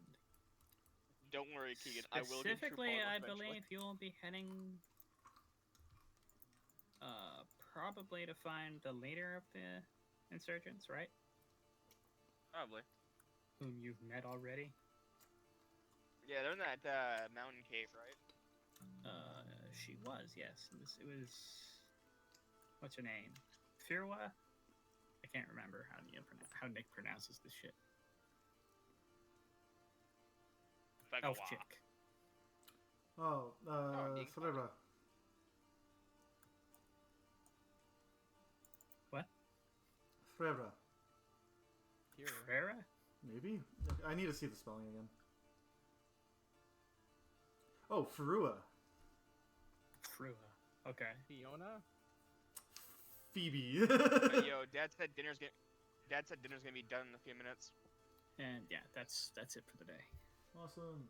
Speaker 2: Don't worry, Kegan. I will get true
Speaker 3: Specifically, I
Speaker 2: eventually.
Speaker 3: believe you will be heading probably to find the leader of the insurgents, right?
Speaker 2: Probably.
Speaker 3: Whom you've met already.
Speaker 2: Yeah, they're in that mountain cave, right?
Speaker 3: She was, yes. It was what's her name? Firwa? I can't remember how Nick pronounces this shit. Elf
Speaker 2: Begawa.
Speaker 3: chick.
Speaker 1: Oh,
Speaker 2: Nick.
Speaker 1: Frera.
Speaker 3: What?
Speaker 1: Frera.
Speaker 4: Here.
Speaker 3: Frera?
Speaker 1: Maybe? I need to see the spelling again. Oh, Ferua.
Speaker 3: Frua. Okay.
Speaker 4: Fiona?
Speaker 1: Phoebe.
Speaker 2: Yo, Dad said dinner's gonna be done in a few minutes.
Speaker 3: And yeah, that's it for the day.
Speaker 1: Awesome.